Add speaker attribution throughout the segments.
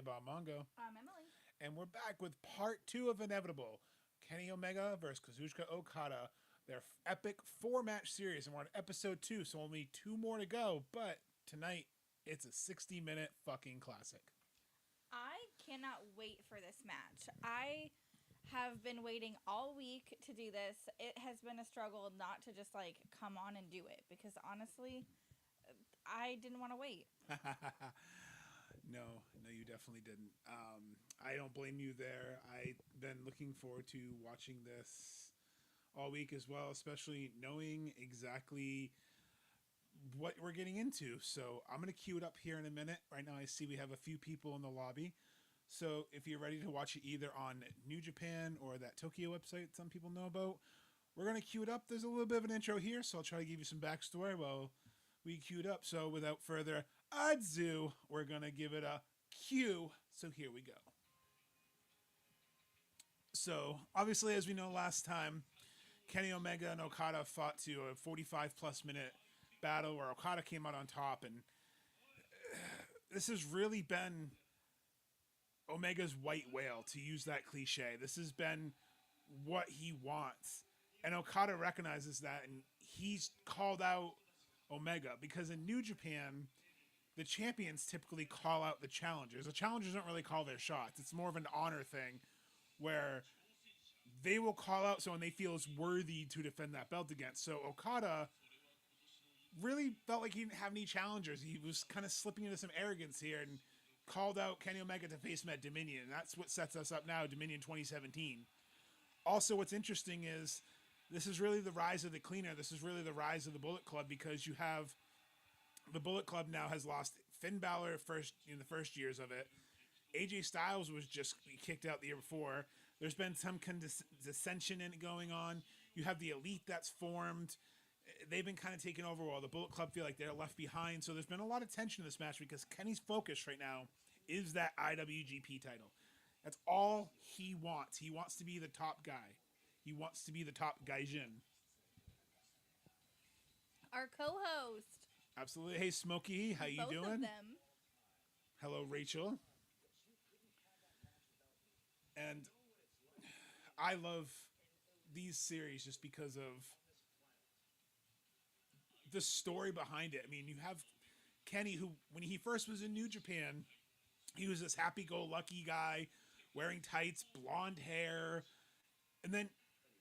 Speaker 1: Bob Mongo.
Speaker 2: I'm Emily.
Speaker 1: And we're back with part 2 of Inevitable. Kenny Omega versus Kazuchika Okada. Their epic 4-match series. And we're on episode 2, so only 2 more to go. But tonight, it's a 60-minute fucking classic.
Speaker 2: I cannot wait for this match. I have been waiting all week to do this. It has been a struggle not to just come on and do it because honestly, I didn't want to wait.
Speaker 1: No, you definitely didn't. I don't blame you there. I've been looking forward to watching this all week as well, especially knowing exactly what we're getting into. So I'm going to cue it up here in a minute. Right now I see we have a few people in the lobby. So if you're ready to watch it either on New Japan or that Tokyo website some people know about, we're going to cue it up. There's a little bit of an intro here, so I'll try to give you some backstory while we cue it up. So without further ado, we're going to give it a cue. So here we go. So obviously, as we know last time, Kenny Omega and Okada fought to a 45-plus minute battle where Okada came out on top, and this has really been Omega's white whale, to use that cliche. This has been what he wants, and Okada recognizes that, and he's called out Omega because in New Japan, the champions typically call out the challengers. The challengers don't really call their shots. It's more of an honor thing where they will call out someone they feel is worthy to defend that belt against. So Okada really felt like he didn't have any challengers. He was kind of slipping into some arrogance here and called out Kenny Omega to face him at Dominion. And that's what sets us up now, Dominion 2017. Also, what's interesting is this is really the rise of the cleaner. This is really the rise of the Bullet Club because you have the Bullet Club now has lost Finn Balor in the first years of it. AJ Styles was just kicked out the year before. There's been some kind of dissension in it going on. You have the Elite that's formed. They've been kind of taking over while the Bullet Club feel like they're left behind. So there's been a lot of tension in this match because Kenny's focus right now is that IWGP title. That's all he wants. He wants to be the top guy. He wants to be the top gaijin.
Speaker 2: Our co-host.
Speaker 1: Absolutely. Hey, Smokey, how you doing?
Speaker 2: Both of them.
Speaker 1: Hello, Rachel. And I love these series just because of the story behind it. I mean, you have Kenny, who, when he first was in New Japan, he was this happy-go-lucky guy wearing tights, blonde hair. And then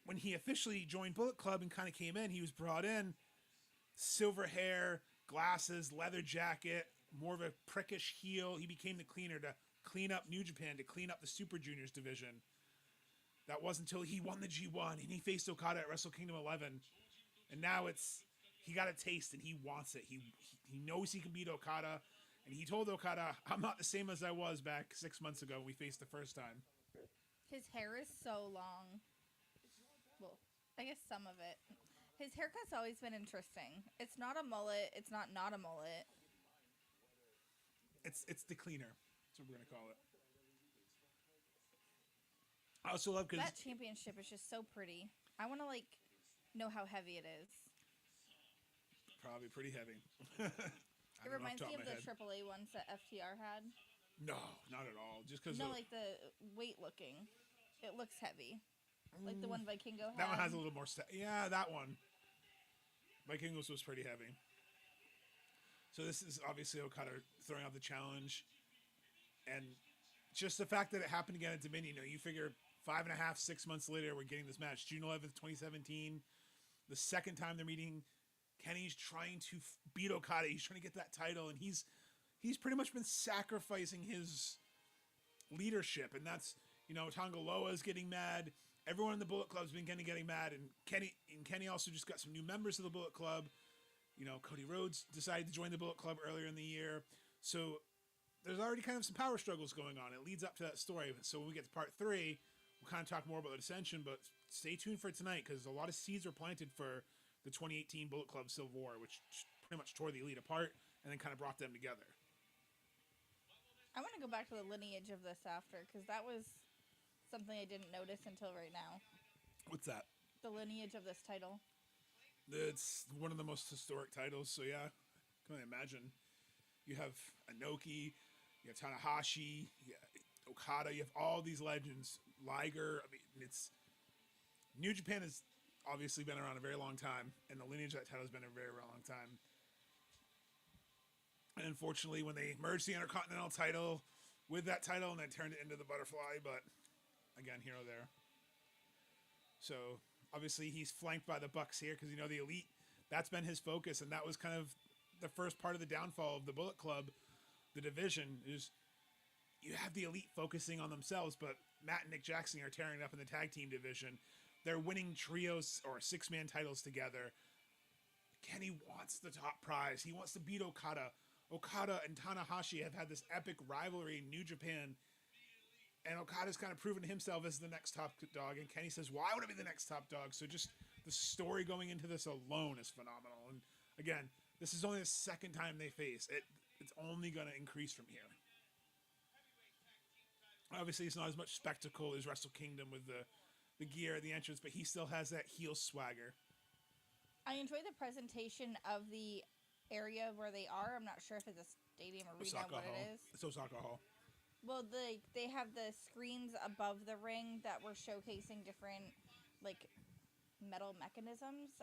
Speaker 1: when he officially joined Bullet Club and kind of came in, he was brought in, silver hair, glasses, leather jacket, more of a prickish heel. He became the cleaner to clean up New Japan, to clean up the Super Juniors division. That wasn't until he won the G1 and he faced Okada at Wrestle Kingdom 11. And now he got a taste and he wants it. He knows he can beat Okada. And he told Okada, I'm not the same as I was back 6 months ago when we faced the first time.
Speaker 2: His hair is so long. Well, I guess some of it. His haircut's always been interesting. It's not a mullet. It's not a mullet.
Speaker 1: It's the cleaner. That's what we're going to call it. I also love because
Speaker 2: that championship is just so pretty. I want to know how heavy it is.
Speaker 1: Probably pretty heavy.
Speaker 2: It reminds me of the AAA ones that FTR had.
Speaker 1: No, not at all. Just because
Speaker 2: the weight looking. It looks heavy. Like the one Vikingo had.
Speaker 1: That one has a little more... yeah, that one. Vikingos was pretty heavy. So this is obviously Okada throwing out the challenge. And just the fact that it happened again at Dominion, you figure 5.5, 6 months later, we're getting this match. June 11th, 2017. The second time they're meeting, Kenny's trying to beat Okada. He's trying to get that title, and he's pretty much been sacrificing his leadership. And that's, Tonga Loa is getting mad. Everyone in the Bullet Club's been getting mad, and Kenny also just got some new members of the Bullet Club. Cody Rhodes decided to join the Bullet Club earlier in the year. So there's already kind of some power struggles going on. It leads up to that story. So when we get to part 3, we'll kind of talk more about the dissension, but stay tuned for tonight because a lot of seeds were planted for the 2018 Bullet Club Civil War, which pretty much tore the Elite apart and then kind of brought them together.
Speaker 2: I want to go back to the lineage of this after because that was something I didn't notice until right now.
Speaker 1: What's that?
Speaker 2: The lineage of this title.
Speaker 1: It's one of the most historic titles, so yeah, I can only imagine. You have Inoki, You have Tanahashi, you have Okada. You have all these legends. Liger. I mean, it's New Japan has obviously been around a very long time, and the lineage of that title has been a very, very long time. And unfortunately, when they merged the Intercontinental title with that title and then turned it into the Butterfly, but again, here or there. So obviously, he's flanked by the Bucks here because the Elite. That's been his focus, and that was kind of the first part of the downfall of the Bullet Club, the division. Is you have the Elite focusing on themselves, but Matt and Nick Jackson are tearing it up in the tag team division. They're winning trios or six-man titles together. Kenny wants the top prize. He wants to beat Okada. Okada and Tanahashi have had this epic rivalry in New Japan, and Okada's kind of proven himself as the next top dog, and Kenny says, well, I want to be the next top dog. So just the story going into this alone is phenomenal. And again, this is only the second time they face it. It's only going to increase from here. Obviously, it's not as much spectacle as Wrestle Kingdom with the gear and the entrance, but he still has that heel swagger.
Speaker 2: I enjoy the presentation of the area where they are. I'm not sure if it's a stadium arena
Speaker 1: Osaka
Speaker 2: what
Speaker 1: Hall.
Speaker 2: it is.
Speaker 1: It's Osaka Hall.
Speaker 2: Well, they have the screens above the ring that were showcasing different like metal mechanisms.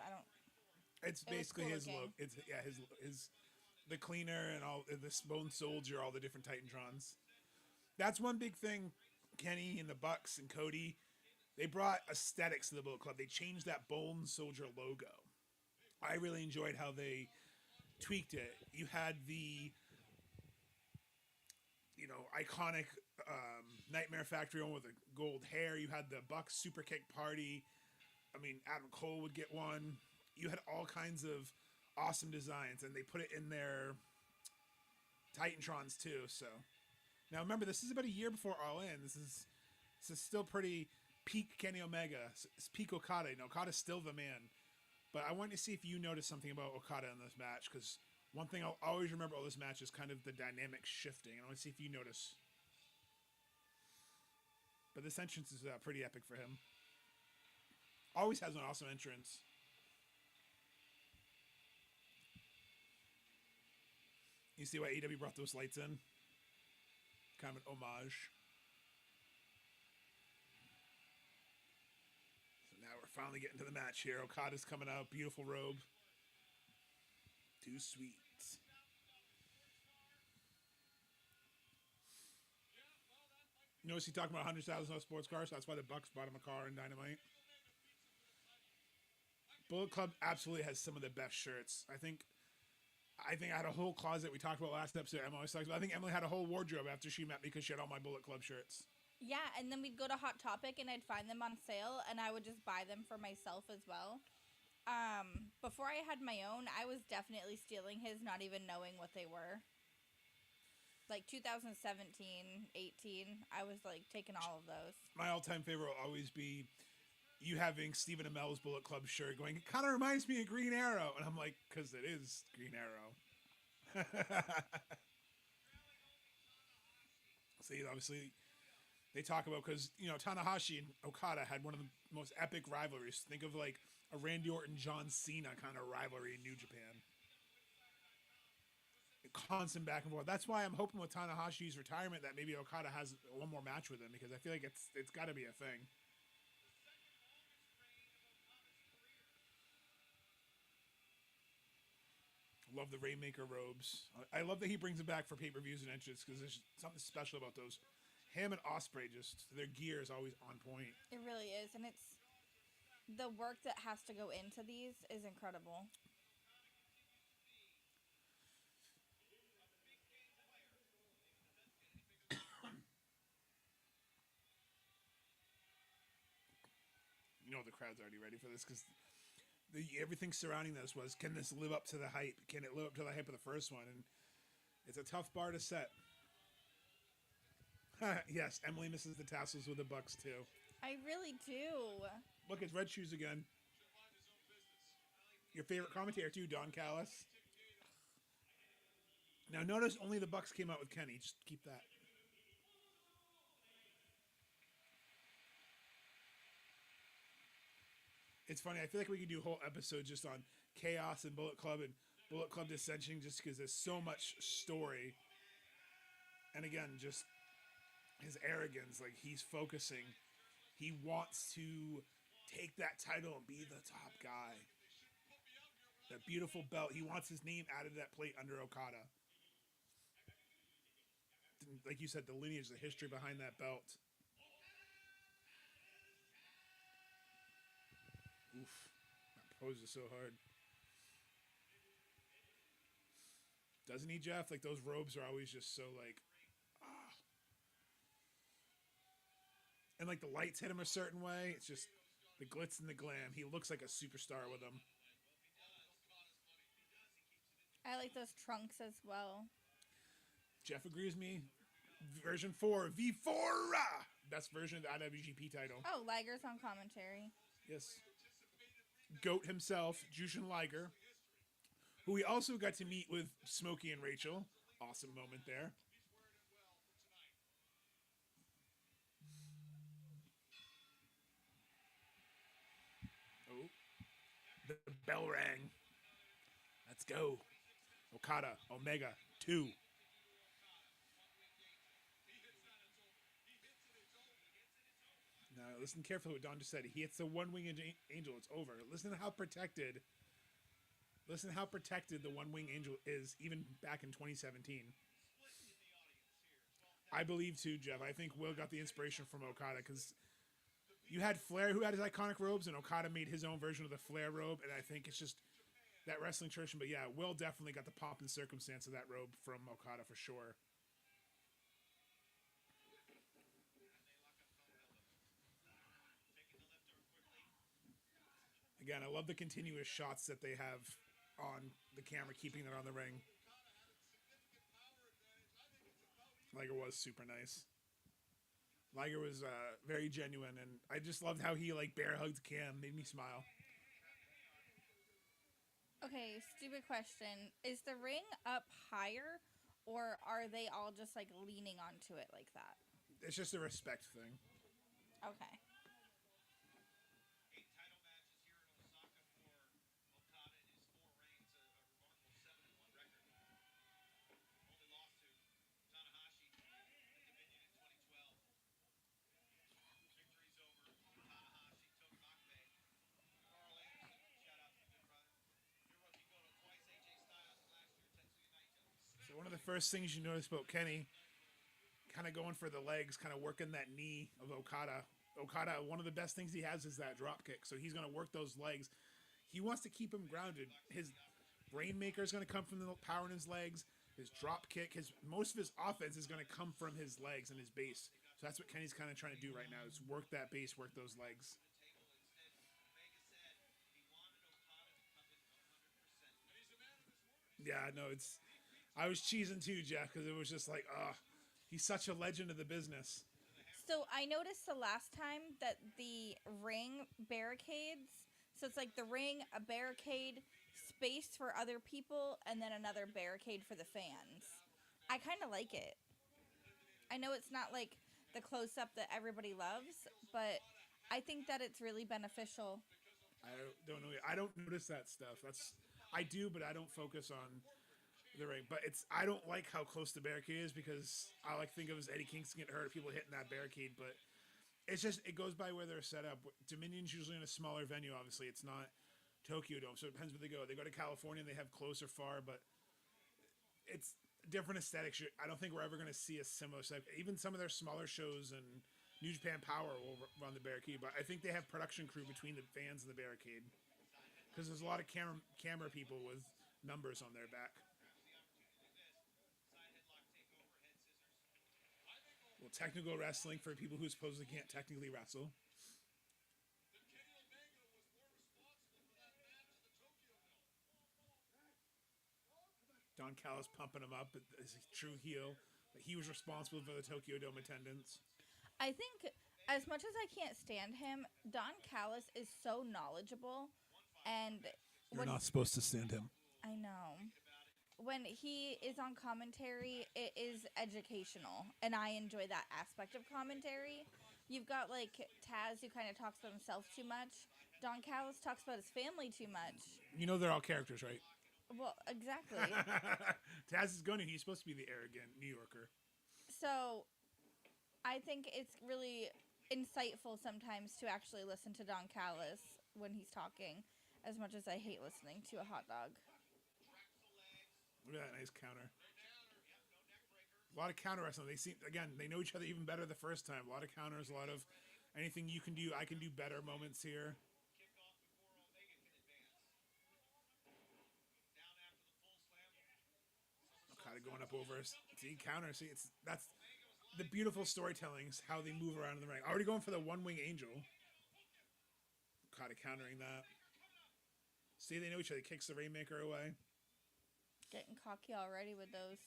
Speaker 1: It's basically
Speaker 2: cool
Speaker 1: his
Speaker 2: looking.
Speaker 1: look. It's his the cleaner and all the Bone Soldier, all the different Titantrons. That's one big thing. Kenny and the Bucks and Cody, they brought aesthetics to the Bullet Club. They changed that Bone Soldier logo. I really enjoyed how they tweaked it. You had the iconic Nightmare Factory one with the gold hair. You had the Bucks Super Kick Party. I mean, Adam Cole would get one. You had all kinds of awesome designs, and they put it in their Titantrons too. So now remember, this is about a year before All In. This is still pretty peak Kenny Omega. It's peak Okada. Okada's still the man. But I want to see if you notice something about Okada in this match, because one thing I'll always remember about this match is kind of the dynamic shifting. And I want to see if you notice. But this entrance is pretty epic for him. Always has an awesome entrance. You see why AEW brought those lights in? Kind of an homage. So now we're finally getting to the match here. Okada's coming out. Beautiful robe. Too sweet. Notice he talking about $100,000 sports cars. That's why the Bucks bought him a car in Dynamite. Bullet Club absolutely has some of the best shirts. I think I had a whole closet we talked about last episode. Emily always talks about. I think Emily had a whole wardrobe after she met me because she had all my Bullet Club shirts.
Speaker 2: Yeah, and then we'd go to Hot Topic and I'd find them on sale and I would just buy them for myself as well. Before I had my own, I was definitely stealing his, not even knowing what they were. Like 2017, 18, I was like taking all of those. My
Speaker 1: all-time favorite will always be you having Stephen Amell's Bullet Club shirt going, it kind of reminds me of Green Arrow. And I'm like, because it is Green Arrow. See, obviously, they talk about, because, Tanahashi and Okada had one of the most epic rivalries. Think of like a Randy Orton, John Cena kind of rivalry in New Japan. Constant back and forth. That's why I'm hoping with Tanahashi's retirement that maybe Okada has one more match with him, because I feel like it's got to be a thing. Love the Rainmaker robes. I love that he brings it back for pay-per-views and entrances, because there's something special about those. Him and Ospreay, just their gear is always on point.
Speaker 2: It really is, and it's the work that has to go into these is incredible.
Speaker 1: The crowd's already ready for this, because everything surrounding this was, can this live up to the hype? Can it live up to the hype of the first one? And it's a tough bar to set. Yes, Emily misses the tassels with the Bucks too.
Speaker 2: I really do.
Speaker 1: Look, it's Red Shoes again. Your favorite commentator too, Don Callis. Now notice only the Bucks came out with Kenny. Just keep that. It's funny. I feel like we could do a whole episode just on Chaos and Bullet Club and Bullet Club dissension, just because there's so much story. And again, just his arrogance, like he's focusing. He wants to take that title and be the top guy. That beautiful belt. He wants his name added to that plate under Okada. Like you said, the lineage, the history behind that belt. Oof. That pose is so hard. Doesn't he, Jeff? Like those robes are always just so like, ah. And like the lights hit him a certain way. It's just the glitz and the glam. He looks like a superstar with them.
Speaker 2: I like those trunks as well.
Speaker 1: Jeff agrees with me. Version 4, V4, best version of the IWGP title.
Speaker 2: Oh, Liger's on commentary.
Speaker 1: Yes. GOAT himself, Jushin Liger, who we also got to meet with Smokey and Rachel. Awesome moment there. Oh, the bell rang. Let's go. Okada, Omega, 2. Now, listen carefully what Don just said. He hits the one-winged angel. It's over. Listen to how protected. Listen how protected the one-winged angel is, even back in 2017. I believe too, Jeff. I think Will got the inspiration from Okada because you had Flair who had his iconic robes, and Okada made his own version of the Flair robe, and I think it's just that wrestling tradition. But yeah, Will definitely got the pop and circumstance of that robe from Okada for sure. Again, I love the continuous shots that they have on the camera, keeping it on the ring. Liger was super nice. Liger was very genuine, and I just loved how he like bear hugged Cam. Made me smile.
Speaker 2: Okay, stupid question. Is the ring up higher, or are they all just like leaning onto it like that?
Speaker 1: It's just a respect thing.
Speaker 2: Okay.
Speaker 1: So one of the first things you notice about Kenny, kind of going for the legs, kind of working that knee of Okada. Okada, one of the best things he has is that drop kick. So he's going to work those legs. He wants to keep him grounded. His Rainmaker is going to come from the power in his legs. His drop kick, most of his offense is going to come from his legs and his base. So that's what Kenny's kind of trying to do right now is work that base, work those legs. Yeah, no, I was cheesing too, Jeff, because it was just like, he's such a legend of the business.
Speaker 2: So I noticed the last time that the ring barricades, so it's like the ring, a barricade, space for other people, and then another barricade for the fans. I kind of like it. I know it's not like the close up that everybody loves, but I think that it's really beneficial.
Speaker 1: I don't know. I don't notice that stuff. I do, but I don't focus on the ring. But I don't like how close the barricade is because I like think of as Eddie Kingston getting hurt, people hitting that barricade. But it goes by where they're set up. Dominion's usually in a smaller venue. Obviously, it's not Tokyo Dome, so it depends where they go. They go to California, and they have close or far, but it's different aesthetics. I don't think we're ever going to see a similar set. Even some of their smaller shows and New Japan Power will run the barricade, but I think they have production crew between the fans and the barricade because there's a lot of camera people with numbers on their back. Well, technical wrestling for people who supposedly can't technically wrestle. Don Callis pumping him up as a true heel. He was responsible for the Tokyo Dome attendance.
Speaker 2: I think, as much as I can't stand him, Don Callis is so knowledgeable, and
Speaker 1: You're not supposed to stand him.
Speaker 2: I know. When he is on commentary, it is educational, and I enjoy that aspect of commentary. You've got, like, Taz, who kind of talks about himself too much. Don Callis talks about his family too much.
Speaker 1: You know they're all characters, right?
Speaker 2: Well, exactly.
Speaker 1: Taz is he's supposed to be the arrogant New Yorker.
Speaker 2: So I think it's really insightful sometimes to actually listen to Don Callis when he's talking, as much as I hate listening to a hot dog.
Speaker 1: Look at that nice counter. A lot of counter wrestling. They know each other even better the first time. A lot of counters, a lot of anything you can do, I can do better moments here. Okada going up over. See, counter. See, that's the beautiful storytelling's how they move around in the ring. Already going for the one-wing angel. Okada countering that. See, they know each other. Kicks the Rainmaker away.
Speaker 2: Getting cocky already with those.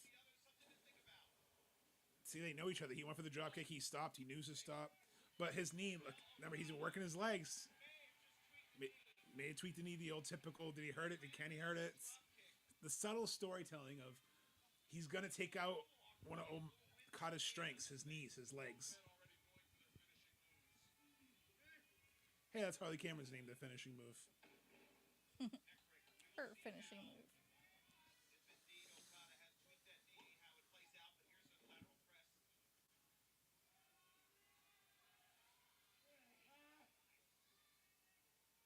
Speaker 1: See, they know each other. He went for the dropkick. He stopped. He knew to stop. But his knee, look, remember, he's been working his legs. Made tweak the knee, the old typical, did he hurt it? Did Kenny hurt it? It's the subtle storytelling of he's going to take out one of Okada's strengths, his knees, his legs. Hey, that's Harley Cameron's name, the finishing move.
Speaker 2: Her finishing move.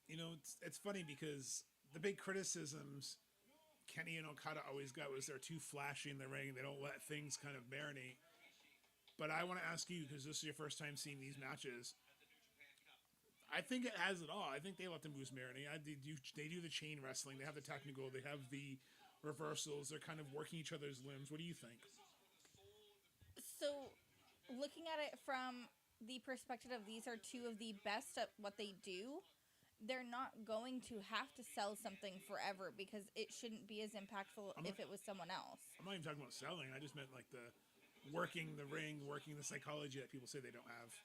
Speaker 1: You know, it's funny because the big criticisms Kenny and Okada always got was they're too flashy in the ring. They don't let things kind of marinate. But I want to ask you, because this is your first time seeing these matches, I think it has it all. I think they let the moves marinate. They do the chain wrestling. They have the technical. They have the reversals. They're kind of working each other's limbs. What do you think?
Speaker 2: So, looking at it from the perspective of these are two of the best at what they do, they're not going to have to sell something forever because it shouldn't be as impactful if it was someone else.
Speaker 1: I'm not even talking about selling. I just meant like the working the ring, working the psychology that people say they don't have.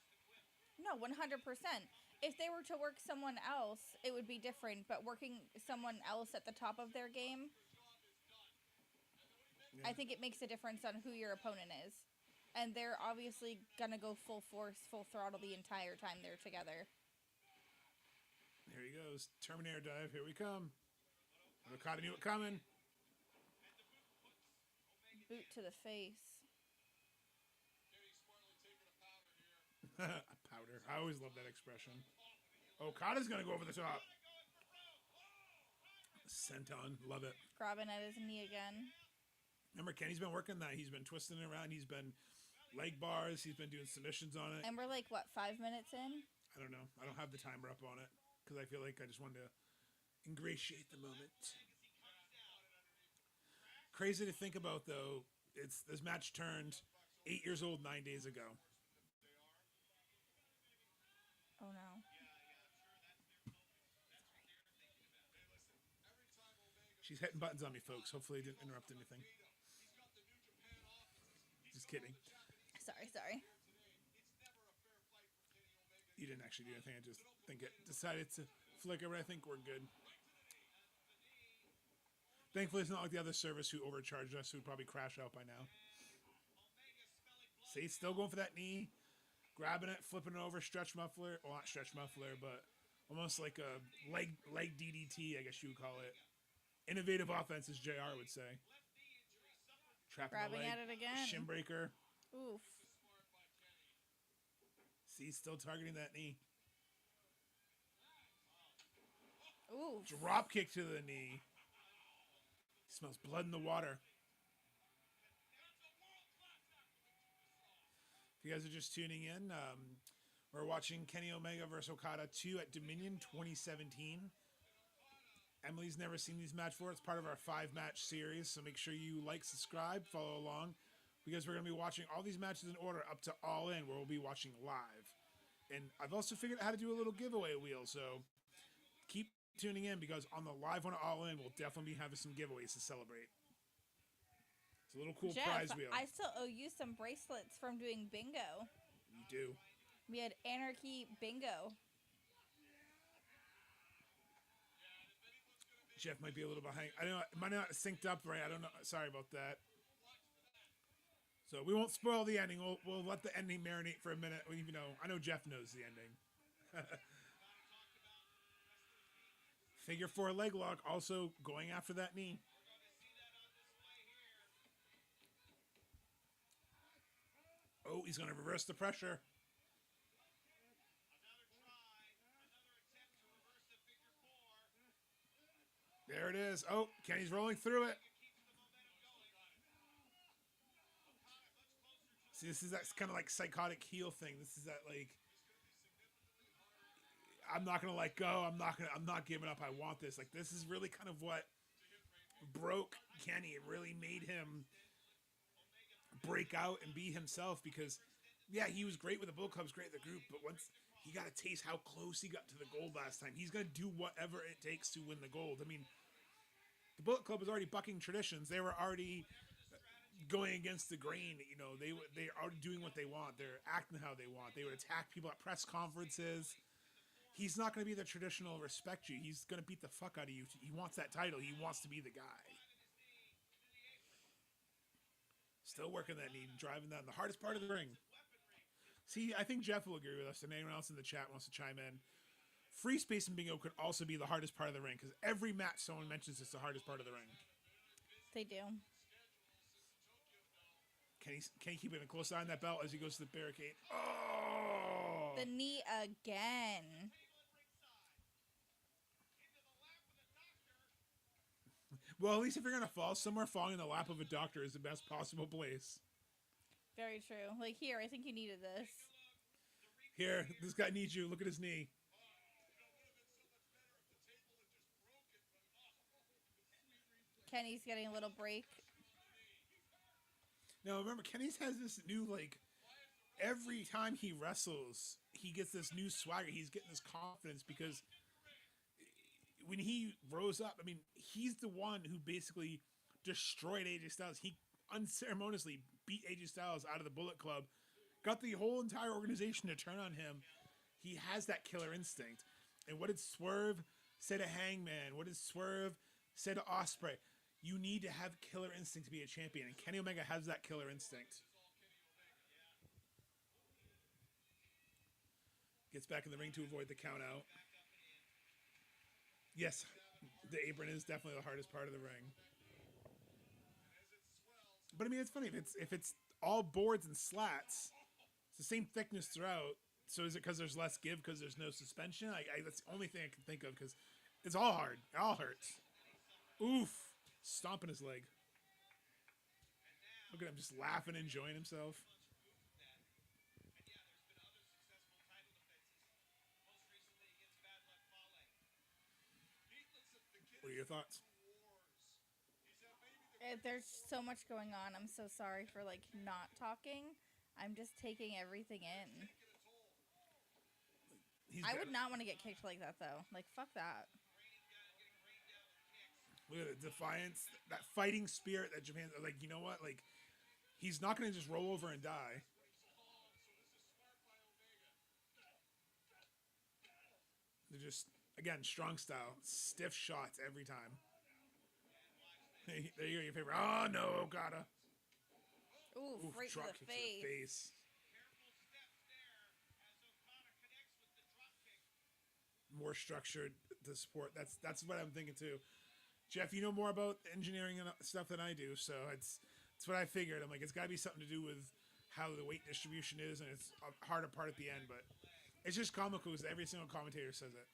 Speaker 2: No, 100%. If they were to work someone else, it would be different. But working someone else at the top of their game, yeah. I think it makes a difference on who your opponent is. And they're obviously going to go full force, full throttle the entire time they're together.
Speaker 1: Here he goes. Terminator dive. Here we come. Okada knew it coming.
Speaker 2: Boot to the face.
Speaker 1: A powder. I always love that expression. Okada's going to go over the top. Senton. Love it.
Speaker 2: Grabbing at his knee again.
Speaker 1: Remember, Kenny's been working that. He's been twisting it around. He's been leg bars. He's been doing submissions on it.
Speaker 2: And we're like, what, 5 minutes in?
Speaker 1: I don't know. I don't have the timer up on it. Because I feel like I just wanted to ingratiate the moment. Crazy to think about, though. This match turned 8 years old 9 days ago.
Speaker 2: Oh no.
Speaker 1: She's hitting buttons on me, folks. Hopefully it didn't interrupt anything. Just kidding.
Speaker 2: Sorry.
Speaker 1: You didn't actually do anything. I just think it decided to flicker, but I think we're good. Thankfully, it's not like the other service who overcharged us, who would probably crash out by now. See, still going for that knee. Grabbing it, flipping it over, stretch muffler. Well, not stretch muffler, but almost like a leg DDT, I guess you would call it. Innovative offense, as JR would say.
Speaker 2: Grabbing at it again.
Speaker 1: Shin breaker.
Speaker 2: Oof.
Speaker 1: See, still targeting that knee.
Speaker 2: Ooh.
Speaker 1: Drop kick to the knee. Smells blood in the water. If you guys are just tuning in, we're watching Kenny Omega vs. Okada 2 at Dominion 2017. Emily's never seen these matches before. It's part of our 5-match series, so make sure you like, subscribe, follow along, because we're going to be watching all these matches in order up to All In, where we'll be watching live. And I've also figured out how to do a little giveaway wheel, so keep tuning in, because on the live one at All In, we'll definitely be having some giveaways to celebrate. It's a little cool
Speaker 2: Jeff,
Speaker 1: prize wheel.
Speaker 2: I still owe you some bracelets from doing bingo.
Speaker 1: You do.
Speaker 2: We had Anarchy Bingo.
Speaker 1: Jeff might be a little behind. I don't know. It might not synced up right. I don't know. Sorry about that. So we won't spoil the ending. We'll let the ending marinate for a minute. Even though I know Jeff knows the ending. Figure 4 leg lock. Also going after that knee. Oh, he's going to reverse the pressure. There it is. Oh, Kenny's rolling through it. See, this is that kind of like psychotic heel thing. This is that like, I'm not gonna let go. I'm not giving up. I want this. Like, this is really kind of what broke Kenny. It really made him break out and be himself because, yeah, he was great with the Bullet Club's great with the group, but once he got a taste how close he got to the gold last time, he's gonna do whatever it takes to win the gold. I mean, the Bullet Club was already bucking traditions. They were already going against the grain. You know, they are doing what they want. They're acting how they want. They would attack people at press conferences. He's not going to be the traditional respect you. He's going to beat the fuck out of you. He wants that title. He wants to be the guy. Still working that knee and driving that in the hardest part of the ring. See, I think Jeff will agree with us, and anyone else in the chat wants to chime in. Free space and bingo could also be the hardest part of the ring because every match someone mentions it's the hardest part of the ring.
Speaker 2: They do.
Speaker 1: Can he keep it a close eye on that belt as he goes to the barricade? Oh!
Speaker 2: The knee again.
Speaker 1: Well, at least if you're going to fall, somewhere falling in the lap of a doctor is the best possible place.
Speaker 2: Very true. Like, here, I think you needed this.
Speaker 1: Here, this guy needs you. Look at his knee.
Speaker 2: Kenny's getting a little break.
Speaker 1: Now, remember, Kenny's has this new, like, every time he wrestles, he gets this new swagger. He's getting this confidence because when he rose up, I mean, he's the one who basically destroyed AJ Styles. He unceremoniously beat AJ Styles out of the Bullet Club, got the whole entire organization to turn on him. He has that killer instinct. And what did Swerve say to Hangman? What did Swerve say to Ospreay? You need to have killer instinct to be a champion, and Kenny Omega has that killer instinct. Gets back in the ring to avoid the count out. Yes, the apron is definitely the hardest part of the ring. But I mean, it's funny if it's all boards and slats, it's the same thickness throughout. So is it because there's less give because there's no suspension? That's the only thing I can think of because it's all hard. It all hurts. Oof. Stomping his leg. Look at him just laughing, enjoying himself. What are your thoughts?
Speaker 2: There's so much going on. I'm so sorry for, like, not talking. I'm just taking everything in. I would not want to get kicked like that, though. Like, fuck that.
Speaker 1: Look at the defiance, that fighting spirit that Japan, like, you know what? Like, he's not going to just roll over and die. They're just, again, strong style. Stiff shots every time. Hey, there you go, your favorite. Oh, no, Okada.
Speaker 2: Oof, right to the face.
Speaker 1: More structured to support. That's what I'm thinking, too. Jeff, you know more about engineering and stuff than I do, so it's what I figured. I'm like, it's got to be something to do with how the weight distribution is, and it's a harder part at the end, but it's just comical because every single commentator says it.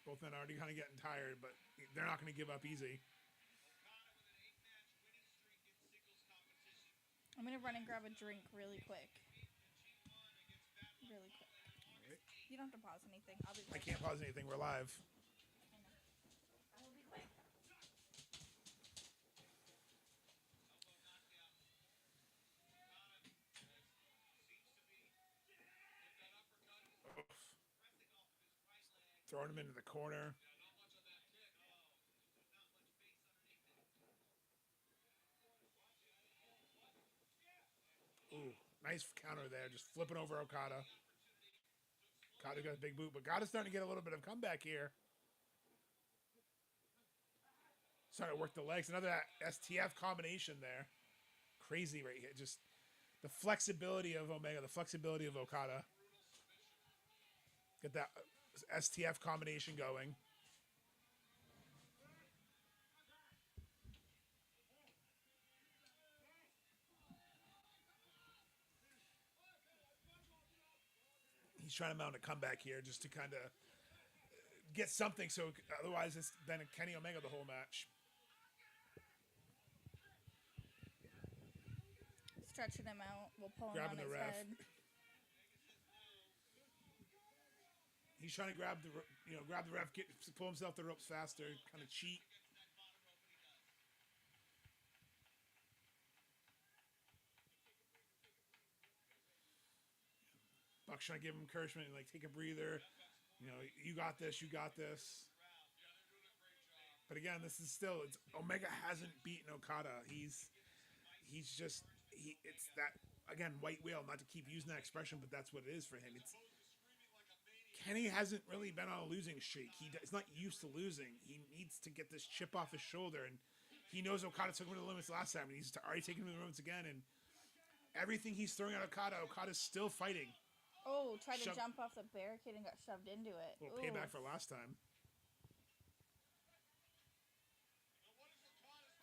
Speaker 1: Both men are already kind of getting tired, but they're not going to give up easy.
Speaker 2: I'm going to run and grab a drink really quick. Really quick.
Speaker 1: Right.
Speaker 2: You don't have to pause anything. I'll be
Speaker 1: I
Speaker 2: quick.
Speaker 1: can't pause anything. We're live.
Speaker 2: I will be quick.
Speaker 1: Oof. Throwing him into the corner. Ooh, nice counter there. Just flipping over Okada. Okada got a big boot, but Okada's starting to get a little bit of comeback here. Starting to work the legs. Another STF combination there. Crazy right here. Just The flexibility of Omega, the flexibility of Okada. Get that STF combination going. He's trying to mount a comeback here just to kind of get something. So otherwise, it's been a Kenny Omega the whole match.
Speaker 2: Stretching him out. We'll pull him
Speaker 1: Grabbing
Speaker 2: on
Speaker 1: the
Speaker 2: his
Speaker 1: ref.
Speaker 2: head.
Speaker 1: He's trying to grab the ref, pull himself the ropes faster, kind of cheat. Buck's trying to give him encouragement and like take a breather. You know, you got this, you got this. But again, this is still Omega hasn't beaten Okada. It's that again white whale. Not to keep using that expression, but that's what it is for him. Kenny hasn't really been on a losing streak. He's not used to losing. He needs to get this chip off his shoulder, and he knows Okada took him to the limits last time, and he's already taken him to the limits again. And everything he's throwing at Okada's still fighting.
Speaker 2: Oh, tried to jump off the barricade and got shoved into it.
Speaker 1: A little payback for last time.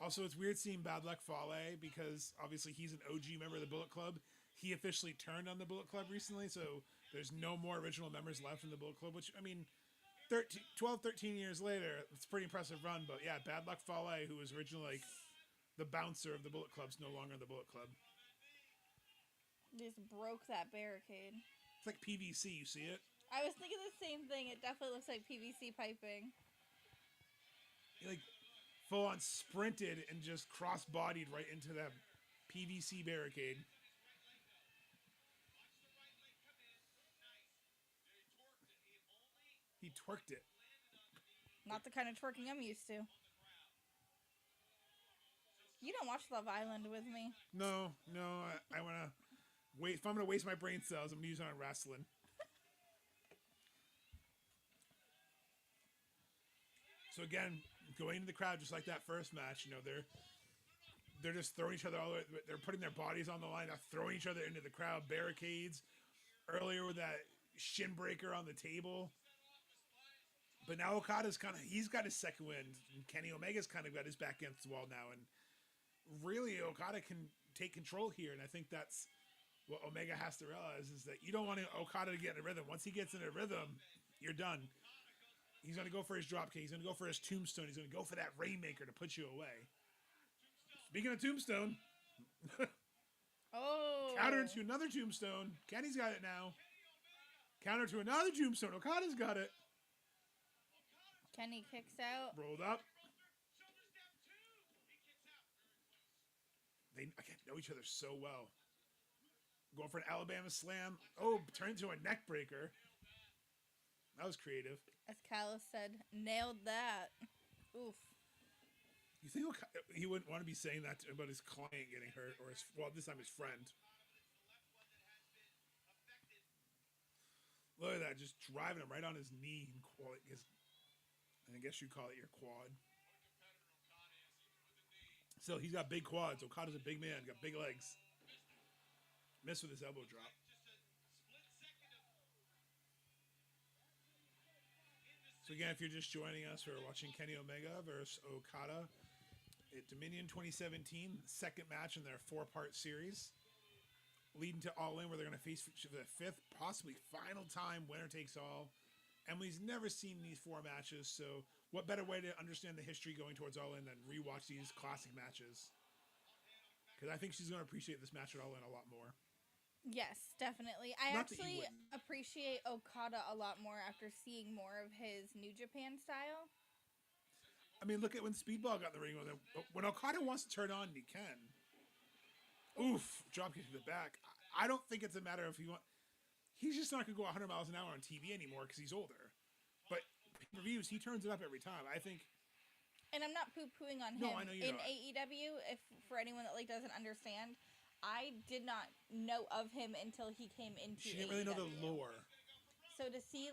Speaker 1: Also, it's weird seeing Bad Luck Fale because obviously he's an OG member of the Bullet Club. He officially turned on the Bullet Club recently, so there's no more original members left in the Bullet Club, which, I mean, 12, 13 years later, it's a pretty impressive run. But yeah, Bad Luck Fale, who was originally like the bouncer of the Bullet Club, is no longer in the Bullet Club.
Speaker 2: Just broke that barricade.
Speaker 1: It's like PVC, you see it?
Speaker 2: I was thinking the same thing. It definitely looks like PVC piping.
Speaker 1: He like full on sprinted and just cross-bodied right into that PVC barricade. He twerked it.
Speaker 2: Not the kind of twerking I'm used to. You don't watch Love Island with me.
Speaker 1: No, I want to wait. If I'm going to waste my brain cells, I'm going to use it on wrestling. So again, going into the crowd just like that first match, you know, they're just throwing each other all the way. They're putting their bodies on the line. They're throwing each other into the crowd. Barricades. Earlier with that shin breaker on the table. But now Okada's he's got his second wind. And Kenny Omega's kind of got his back against the wall now. And really, Okada can take control here. And I think that's what Omega has to realize is that you don't want Okada to get in a rhythm. Once he gets in a rhythm, you're done. He's going to go for his dropkick. He's going to go for his tombstone. He's going to go for that Rainmaker to put you away. Speaking of tombstone.
Speaker 2: Oh.
Speaker 1: Counter to another tombstone. Kenny's got it now. Counter to another tombstone. Okada's got it.
Speaker 2: Kenny kicks out.
Speaker 1: Rolled up. They again know each other so well. Going for an Alabama slam. Oh, turned into a neck breaker. That was creative.
Speaker 2: As Callis said, nailed that. Oof.
Speaker 1: You think he wouldn't want to be saying that about his client getting hurt, or this time his friend. Look at that, just driving him right on his knee. I guess you call it your quad. Still, he's got big quads. Okada's a big man, got big legs. Missed with his elbow drop. So again, if you're just joining us, we're watching Kenny Omega versus Okada at Dominion 2017, second match in their 4-part series, leading to All In, where they're going to face for the 5th, possibly final time, winner takes all. Emily's never seen these 4 matches, so what better way to understand the history going towards All In than rewatch these classic matches? Because I think she's going to appreciate this match at All In a lot more.
Speaker 2: Yes, definitely. I
Speaker 1: Not that
Speaker 2: actually
Speaker 1: you wouldn't.
Speaker 2: appreciate Okada a lot more after seeing more of his New Japan style.
Speaker 1: I mean, look at when Speedball got in the ring with him. When Okada wants to turn on, he can. Oof, dropkick to the back. I don't think it's a matter of he's just not going to go 100 miles an hour on TV anymore because he's older. But pay-per-views, he turns it up every time. I think.
Speaker 2: And I'm not poo-pooing on
Speaker 1: No,
Speaker 2: him.
Speaker 1: I know you're
Speaker 2: In
Speaker 1: not.
Speaker 2: AEW, if for anyone that doesn't understand, I did not know of him until he came into
Speaker 1: She didn't
Speaker 2: AEW.
Speaker 1: really know the lore.
Speaker 2: So to see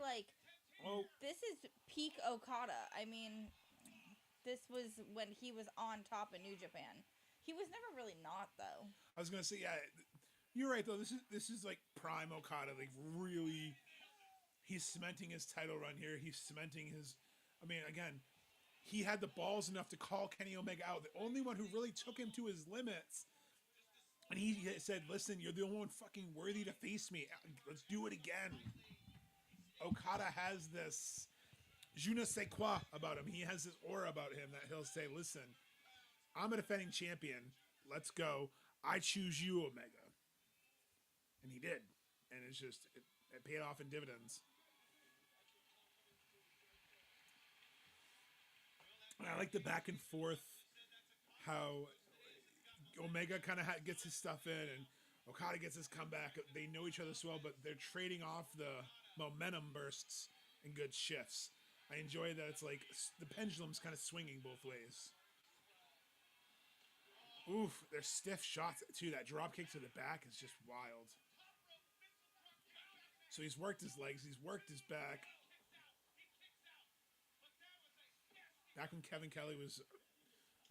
Speaker 2: this is peak Okada. I mean, this was when he was on top of New Japan. He was never really not, though.
Speaker 1: I was going to say, yeah, You're right though. This is like prime Okada. Like really, he's cementing his title run here. He's cementing his. I mean, again, he had the balls enough to call Kenny Omega out. The only one who really took him to his limits. And he said, "Listen, you're the only one fucking worthy to face me. Let's do it again." Okada has this je ne sais quoi about him. He has this aura about him that he'll say, "Listen, I'm a defending champion. Let's go. I choose you, Omega." And he did. And it's just, it paid off in dividends. And I like the back and forth, how Omega kind of gets his stuff in and Okada gets his comeback. They know each other so well, but they're trading off the momentum bursts and good shifts. I enjoy that it's like the pendulum's kind of swinging both ways. Oof, they're stiff shots too. That drop kick to the back is just wild. So he's worked his legs, he's worked his back. Back when Kevin Kelly was,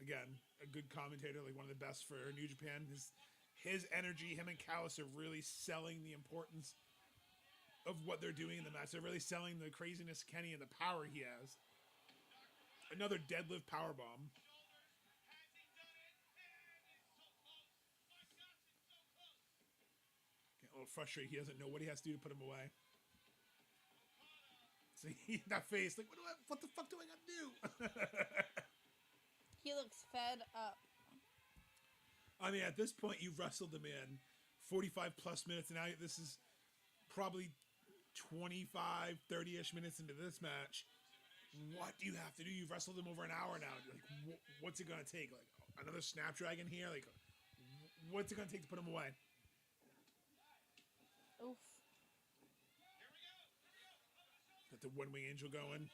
Speaker 1: again, a good commentator, like one of the best for New Japan, his energy, him and Callis are really selling the importance of what they're doing in the match. They're really selling the craziness of Kenny and the power he has. Another deadlift powerbomb. Getting a little frustrated. He doesn't know what he has to do to put him away. So that face, like, what the fuck do I got to do?
Speaker 2: He looks fed up.
Speaker 1: I mean, at this point, you've wrestled him in 45 plus minutes, and now this is probably 25, 30-ish minutes into this match. What do you have to do? You've wrestled him over an hour now. Like, what's it going to take? Like, another Snapdragon here? Like, what's it going to take to put him away?
Speaker 2: Oof.
Speaker 1: Got the one-wing angel going.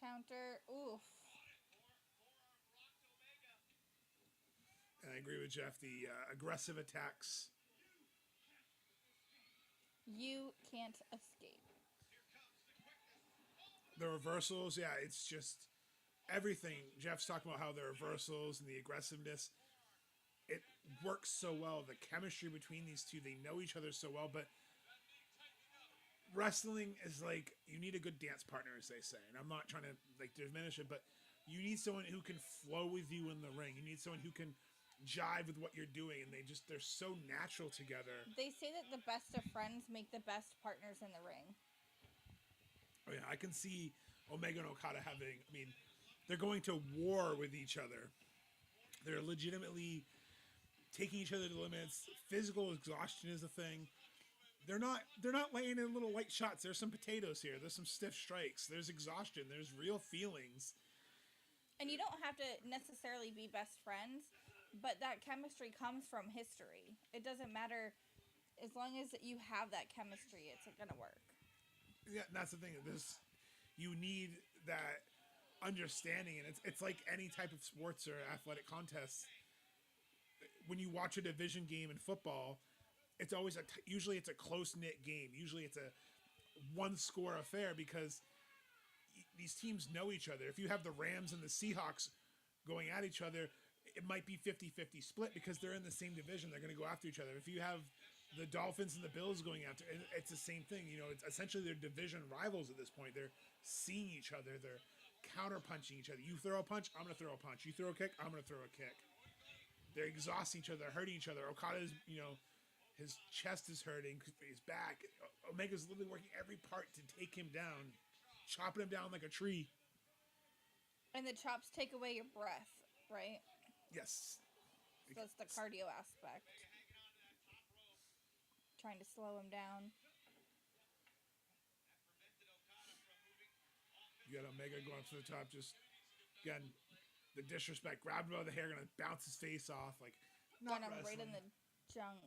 Speaker 2: Counter. Oof.
Speaker 1: And I agree with Jeff. The aggressive attacks.
Speaker 2: You can't escape.
Speaker 1: The reversals, yeah, it's just everything. Jeff's talking about how the reversals and the aggressiveness, it works so well. The chemistry between these two, they know each other so well, but wrestling is like, you need a good dance partner, as they say. And I'm not trying to like diminish it, but you need someone who can flow with you in the ring. You need someone who can jive with what you're doing, and they're so natural together.
Speaker 2: They say that the best of friends make the best partners in the ring.
Speaker 1: Oh yeah, I can see Omega and Okada having, I mean, they're going to war with each other. They're legitimately taking each other to the limits. Physical exhaustion is a thing. They're not laying in little light shots. There's some potatoes here. There's some stiff strikes. There's exhaustion. There's real feelings.
Speaker 2: And you don't have to necessarily be best friends, but that chemistry comes from history. It doesn't matter, as long as you have that chemistry, it's going to work.
Speaker 1: Yeah, that's the thing. You need that understanding, and it's like any type of sports or athletic contest. When you watch a division game in football, it's always usually it's a close knit game. Usually it's a one score affair because these teams know each other. If you have the Rams and the Seahawks going at each other, it might be 50-50 split because they're in the same division. They're going to go after each other. If you have the Dolphins and the Bills going after, it's the same thing. You know, it's essentially they're division rivals at this point. They're seeing each other. They're counter punching each other. You throw a punch, I'm going to throw a punch. You throw a kick, I'm going to throw a kick. They're exhausting each other, hurting each other. Okada's, his chest is hurting, his back. Omega's literally working every part to take him down, chopping him down like a tree.
Speaker 2: And the chops take away your breath, right?
Speaker 1: Yes.
Speaker 2: So that's the cardio aspect. Trying to slow him down.
Speaker 1: You got Omega going up to the top, just, again, the disrespect. Grabbed him by the hair, gonna bounce his face off. Like, not
Speaker 2: Got him
Speaker 1: wrestling.
Speaker 2: right in the junk.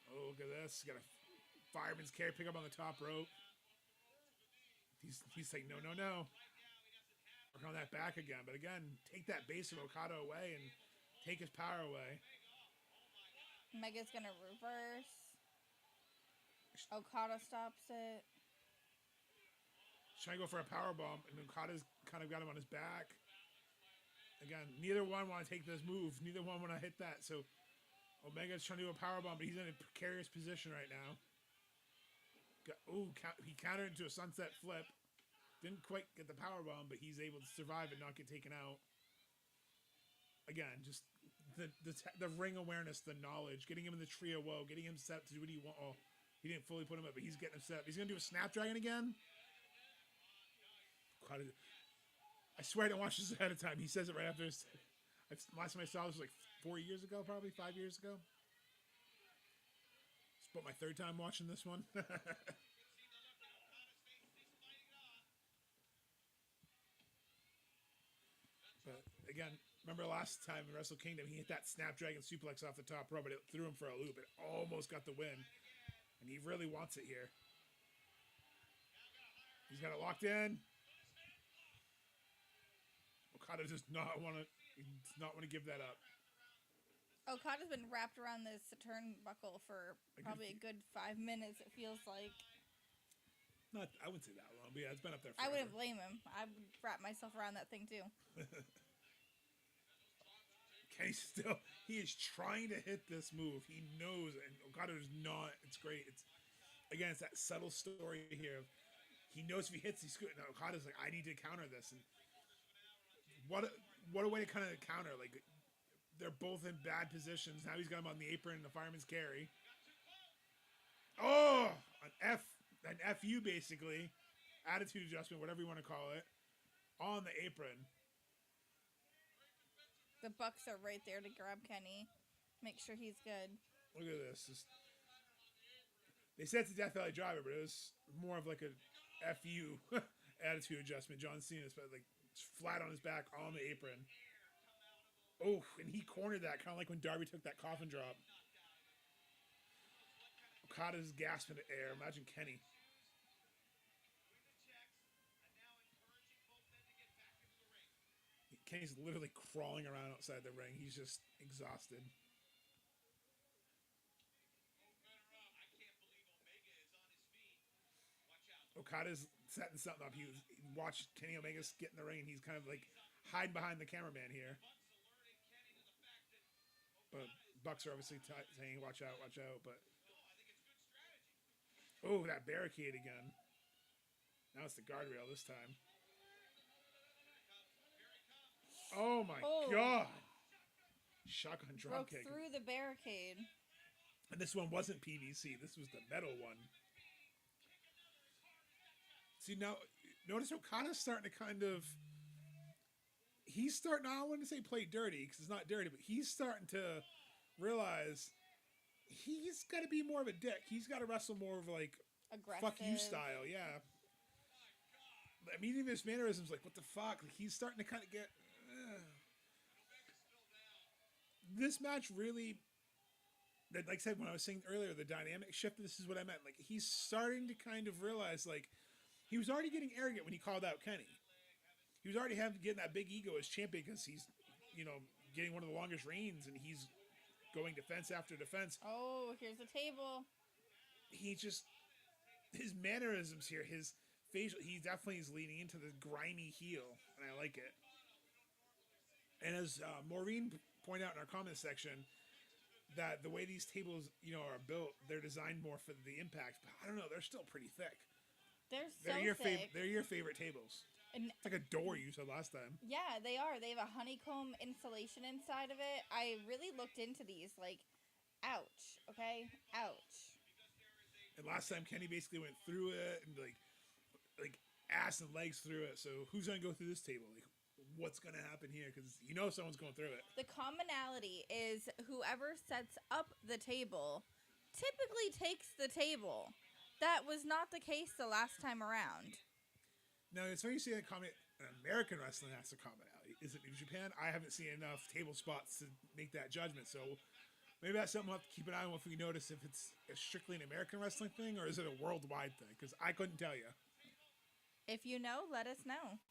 Speaker 1: Oh, look at this. Got a fireman's carry, pick up on the top rope. He's saying, no. Work on that back again. But again, take that base of Okada away and take his power away.
Speaker 2: Mega's going to reverse. Okada stops it.
Speaker 1: He's trying to go for a power bomb, and Okada's kind of got him on his back. again, neither one want to take this move. Neither one want to hit that. So Omega's trying to do a powerbomb, but he's in a precarious position right now. He countered into a sunset flip. Didn't quite get the powerbomb, but he's able to survive and not get taken out. Again, just the ring awareness, the knowledge, getting him in the trio woe, getting him set to do what he wants. Oh, he didn't fully put him up, but he's getting him set. He's going to do a Snapdragon again. I swear I didn't watch this ahead of time. He says it right after his... Last time I saw this was like 4 years ago, probably 5 years ago. It's about my third time watching this one. But again, remember last time in Wrestle Kingdom, he hit that Snapdragon suplex off the top rope, but it threw him for a loop. It almost got the win, and he really wants it here. He's got it locked in. Okada does not want to give that up.
Speaker 2: Okada's been wrapped around this turnbuckle for probably a good 5 minutes, it feels like.
Speaker 1: I wouldn't say that long, but yeah, it's been up there forever.
Speaker 2: I wouldn't blame him. I would wrap myself around that thing too.
Speaker 1: He is trying to hit this move. He knows, and Okada is not. It's great. It's that subtle story here. He knows if he hits, he's good. Now Okada's like, I need to counter this, and what a way to kind of counter. Like, they're both in bad positions. Now he's got him on the apron and the fireman's carry. Oh, an FU basically, attitude adjustment, whatever you want to call it, on the apron.
Speaker 2: The Bucks are right there to grab Kenny, make sure he's good.
Speaker 1: Look at this. They said it's a Death Valley Driver, but it was more of like a FU attitude adjustment. John Cena's like flat on his back on the apron. Oh, and he cornered that, kind of like when Darby took that coffin drop. Okada's gasping at air. Imagine Kenny. Kenny's literally crawling around outside the ring. He's just exhausted. Okada's setting something up. He watched Kenny Omega get in the ring, and he's kind of like hiding behind the cameraman here. But Bucks are obviously saying, watch out, but... Oh, that barricade again. Now it's the guardrail this time. Oh my God. Shotgun dropkick.
Speaker 2: Broke through the barricade.
Speaker 1: And this one wasn't PVC. This was the metal one. See, now, notice Okada's starting to kind of... He's starting, I don't want to say play dirty, because it's not dirty, but he's starting to realize he's got to be more of a dick. He's got to wrestle more of like
Speaker 2: aggressive,
Speaker 1: fuck you style, yeah. I mean, even his mannerisms, like, what the fuck? Like, he's starting to kind of get... This match really... Like I said, when I was saying earlier, the dynamic shift, this is what I meant. Like, he's starting to kind of realize, like, he was already getting arrogant when he called out Kenny. He was already getting that big ego as champion because he's, getting one of the longest reigns, and he's going defense after defense.
Speaker 2: Oh, here's the table.
Speaker 1: His mannerisms here, his facial, he definitely is leaning into the grimy heel, and I like it. And as Maureen pointed out in our comment section, that the way these tables, are built, they're designed more for the impact, but I don't know, they're still pretty thick.
Speaker 2: They're your thick.
Speaker 1: They're your favorite tables.
Speaker 2: And
Speaker 1: it's like a door you said last time.
Speaker 2: Yeah, they are. They have a honeycomb insulation inside of it. I really looked into these. Like, ouch. Okay? Ouch.
Speaker 1: And last time Kenny basically went through it and like ass and legs through it. So who's going to go through this table? Like, what's going to happen here? Because someone's going through it.
Speaker 2: The commonality is whoever sets up the table typically takes the table. That was not the case the last time around.
Speaker 1: Now, it's funny you say that comment. American wrestling has a commonality. Is it New Japan? I haven't seen enough table spots to make that judgment. So maybe that's something we'll have to keep an eye on if we notice if it's strictly an American wrestling thing or is it a worldwide thing? Because I couldn't tell you.
Speaker 2: If you know, let us know.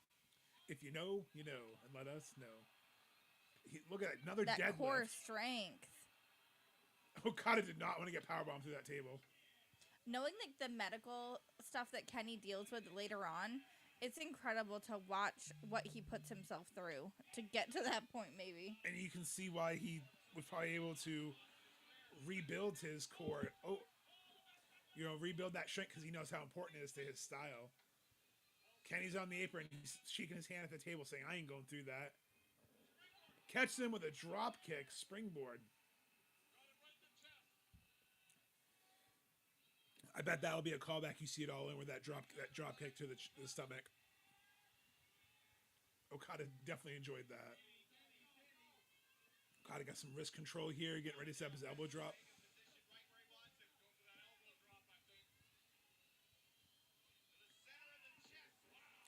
Speaker 1: If you know, you know, and let us know. Look at it, another
Speaker 2: that
Speaker 1: deadlift.
Speaker 2: Core strength.
Speaker 1: Okada did not want to get powerbombed through that table.
Speaker 2: Knowing the medical stuff that Kenny deals with later on, it's incredible to watch what he puts himself through to get to that point, maybe.
Speaker 1: And you can see why he was probably able to rebuild his core. Oh, rebuild that shrink because he knows how important it is to his style. Kenny's on the apron. He's shaking his hand at the table saying, I ain't going through that. Catches him with a drop kick, springboard. I bet that'll be a callback. You see it all in with that drop kick to the stomach. Okada definitely enjoyed that. Okada got some wrist control here, getting ready to set up his elbow drop.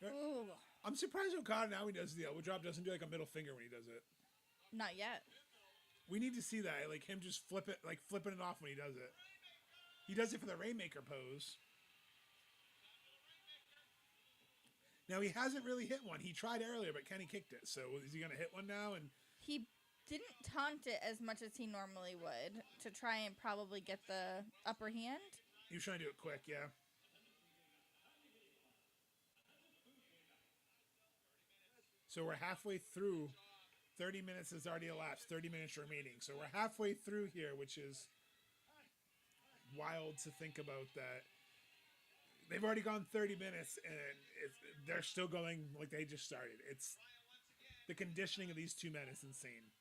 Speaker 2: Ooh.
Speaker 1: I'm surprised Okada, now he does the elbow drop, doesn't do like a middle finger when he does it.
Speaker 2: Not yet.
Speaker 1: We need to see that, like him just flipping it off when he does it. He does it for the Rainmaker pose. Now he hasn't really hit one. He tried earlier, but Kenny kicked it. So is he going to hit one now? And
Speaker 2: he didn't taunt it as much as he normally would to try and probably get the upper hand.
Speaker 1: He was trying to do it quick, yeah. So we're halfway through. 30 minutes has already elapsed. 30 minutes remaining. So we're halfway through here, which is wild to think about that. They've already gone 30 minutes, and they're still going like they just started. It's the conditioning of these two men is insane.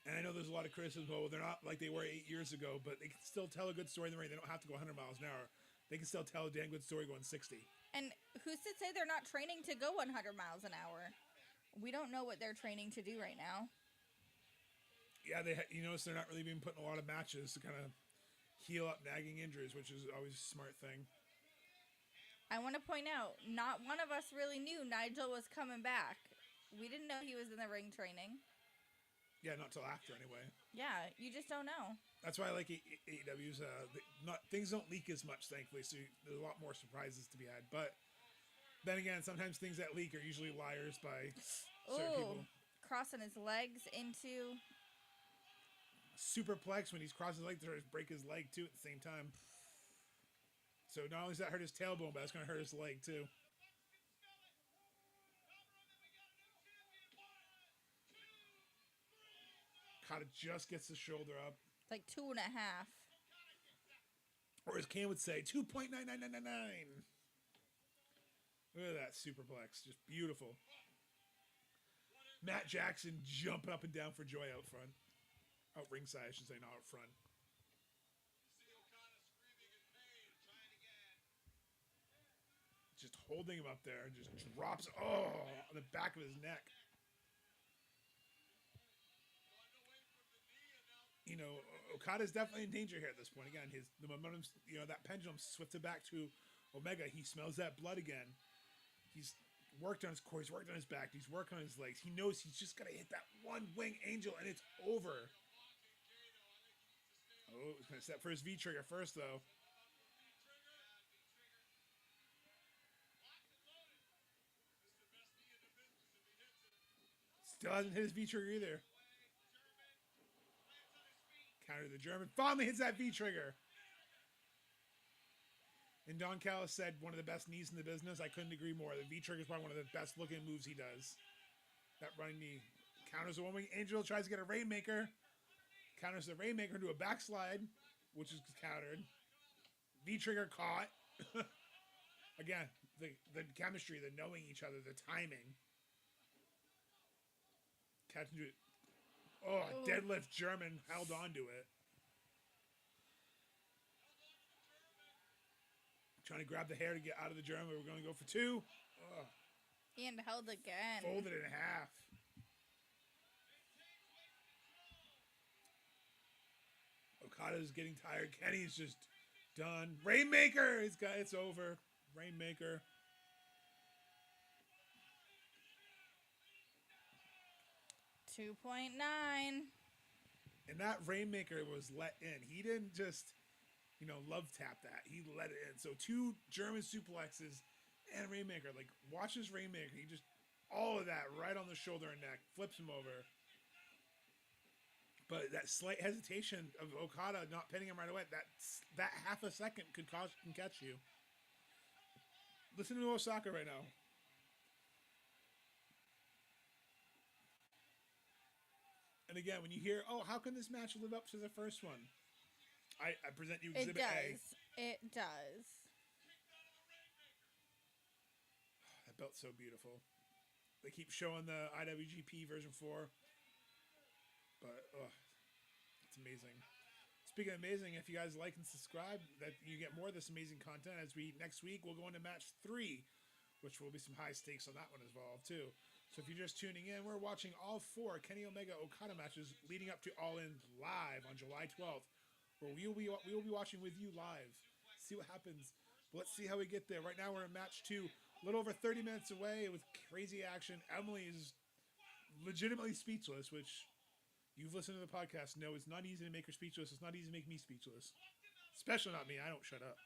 Speaker 1: And I know there's a lot of criticism. Well, they're not like they were 8 years ago, but they can still tell a good story in the ring. They don't have to go 100 miles an hour. They can still tell a damn good story going 60.
Speaker 2: And who's to say they're not training to go 100 miles an hour? We don't know what they're training to do right now.
Speaker 1: Yeah, you notice they're not really being put in a lot of matches to kind of heal up nagging injuries, which is always a smart thing.
Speaker 2: I want to point out, not one of us really knew Nigel was coming back. We didn't know he was in the ring training.
Speaker 1: Yeah, not till after anyway.
Speaker 2: Yeah, you just don't know.
Speaker 1: That's why I like AEW's. Things don't leak as much, thankfully, so there's a lot more surprises to be had. But then again, sometimes things that leak are usually liars by certain people.
Speaker 2: Crossing his legs into
Speaker 1: superplex when he's crossing his legs to break his leg too at the same time. So not only does that hurt his tailbone, but that's going to hurt his leg too. Okada just gets the shoulder up.
Speaker 2: Like 2.5.
Speaker 1: Or as Kane would say, 2.9999. Look at that superplex. Just beautiful. Matt Jackson jumping up and down for joy out front. Out ringside, I should say, not out front. Just holding him up there and just drops on the back of his neck. Okada's definitely in danger here at this point. Again, the momentum, that pendulum swifted back to Omega. He smells that blood again. He's worked on his core. He's worked on his back. He's worked on his legs. He knows he's just got to hit that one wing angel, and it's over. Oh, he's going to set for his V-trigger first, though. Still hasn't hit his V-trigger either. Counter the German. Finally hits that V-trigger. And Don Callis said one of the best knees in the business. I couldn't agree more. The V-trigger is probably one of the best looking moves he does. That running knee. Counters a one-wing angel. Tries to get a Rainmaker. Counters the Rainmaker into a backslide, which is countered. V-trigger caught. Again, the chemistry, the knowing each other, the timing. Catching it. Oh, deadlift German held on to it. Trying to grab the hair to get out of the German. We're going to go for two.
Speaker 2: And held again.
Speaker 1: Folded in half. Okada's getting tired. Kenny's just done. Rainmaker! It's over. Rainmaker.
Speaker 2: $2.9.
Speaker 1: And that Rainmaker was let in. He didn't just, love tap that. He let it in. So 2 German suplexes and Rainmaker. Like, watch this Rainmaker. He just, all of that right on the shoulder and neck. Flips him over. But that slight hesitation of Okada not pinning him right away, that half a second can catch you. Listen to Osaka right now. And again, when you hear, oh, how can this match live up to the first one? I present you Exhibit A.
Speaker 2: It does.
Speaker 1: That belt's so beautiful. They keep showing the IWGP version 4. But, it's amazing. Speaking of amazing, if you guys like and subscribe, that you get more of this amazing content. As we next week we'll go into match 3, which will be some high stakes on that one as well too. So if you're just tuning in, we're watching all 4 Kenny Omega Okada matches leading up to All In live on July 12th, where we will be watching with you live. See what happens. But let's see how we get there. Right now we're in match 2, a little over 30 minutes away with crazy action. Emily is legitimately speechless, which you've listened to the podcast, know it's not easy to make her speechless. It's not easy to make me speechless. Especially not me. I don't shut up.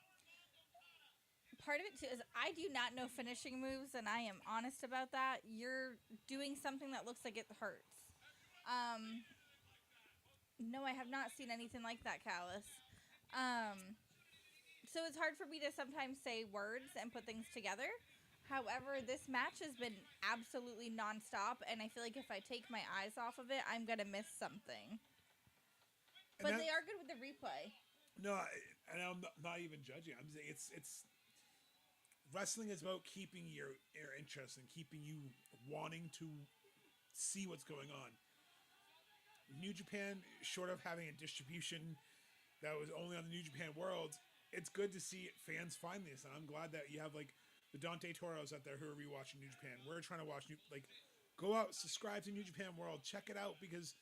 Speaker 2: Part of it, too, is I do not know finishing moves, and I am honest about that. You're doing something that looks like it hurts. No, I have not seen anything like that, Callus. So it's hard for me to sometimes say words and put things together. However, this match has been absolutely nonstop, and I feel like if I take my eyes off of it, I'm going to miss something. But they are good with the replay.
Speaker 1: No, and I'm not even judging. I'm saying it's wrestling is about keeping your interest and keeping you wanting to see what's going on. New Japan, short of having a distribution that was only on the New Japan World, it's good to see fans find this, and I'm glad that you have like the Dante Toros out there who are rewatching New Japan. We're trying to watch go out, subscribe to New Japan World, check it out, because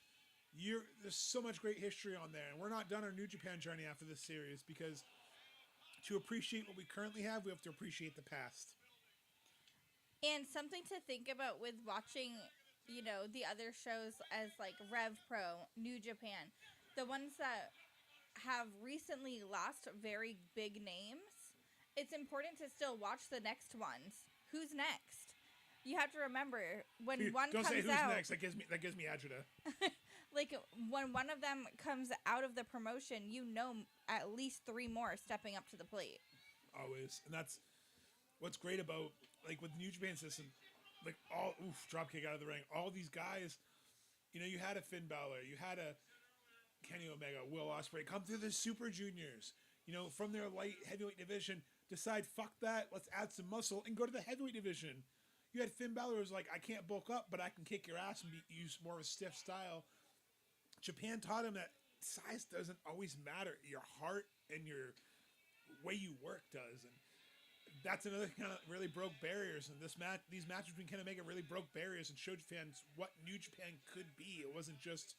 Speaker 1: there's so much great history on there, and we're not done our New Japan journey after this series, because to appreciate what we currently have, we have to appreciate the past.
Speaker 2: And something to think about with watching, the other shows as like Rev Pro, New Japan, the ones that have recently lost very big names. It's important to still watch the next ones. Who's next? You have to remember when one
Speaker 1: Don't
Speaker 2: comes
Speaker 1: say who's
Speaker 2: out.
Speaker 1: next. That gives me agita.
Speaker 2: Like when one of them comes out of the promotion, at least 3 more stepping up to the plate.
Speaker 1: Always, and that's what's great about like with the New Japan system. Like dropkick out of the ring. All these guys, you had a Finn Balor, you had a Kenny Omega, Will Ospreay come through the Super Juniors. From their light heavyweight division. Decide, fuck that, let's add some muscle and go to the heavyweight division. You had Finn Balor who's like, I can't bulk up, but I can kick your ass and use more of a stiff style. Japan taught him that size doesn't always matter. Your heart and your way you work does. And that's another kind of really broke barriers. And these matches between Kenny Omega really broke barriers and showed fans what New Japan could be. It wasn't just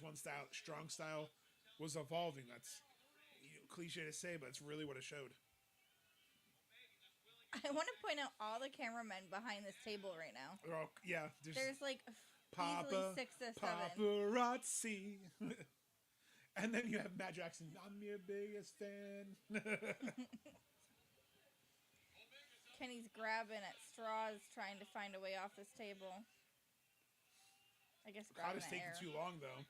Speaker 1: one style. Strong style was evolving. That's cliche to say, but it's really what it showed.
Speaker 2: I want to point out all the cameramen behind this table right now.
Speaker 1: There's
Speaker 2: like easily 6 or 7.
Speaker 1: Paparazzi. And then you have Matt Jackson. I'm your biggest fan.
Speaker 2: Kenny's grabbing at straws, trying to find a way off this table. I guess grabbing
Speaker 1: Okada's
Speaker 2: at
Speaker 1: taking
Speaker 2: air.
Speaker 1: too long, though.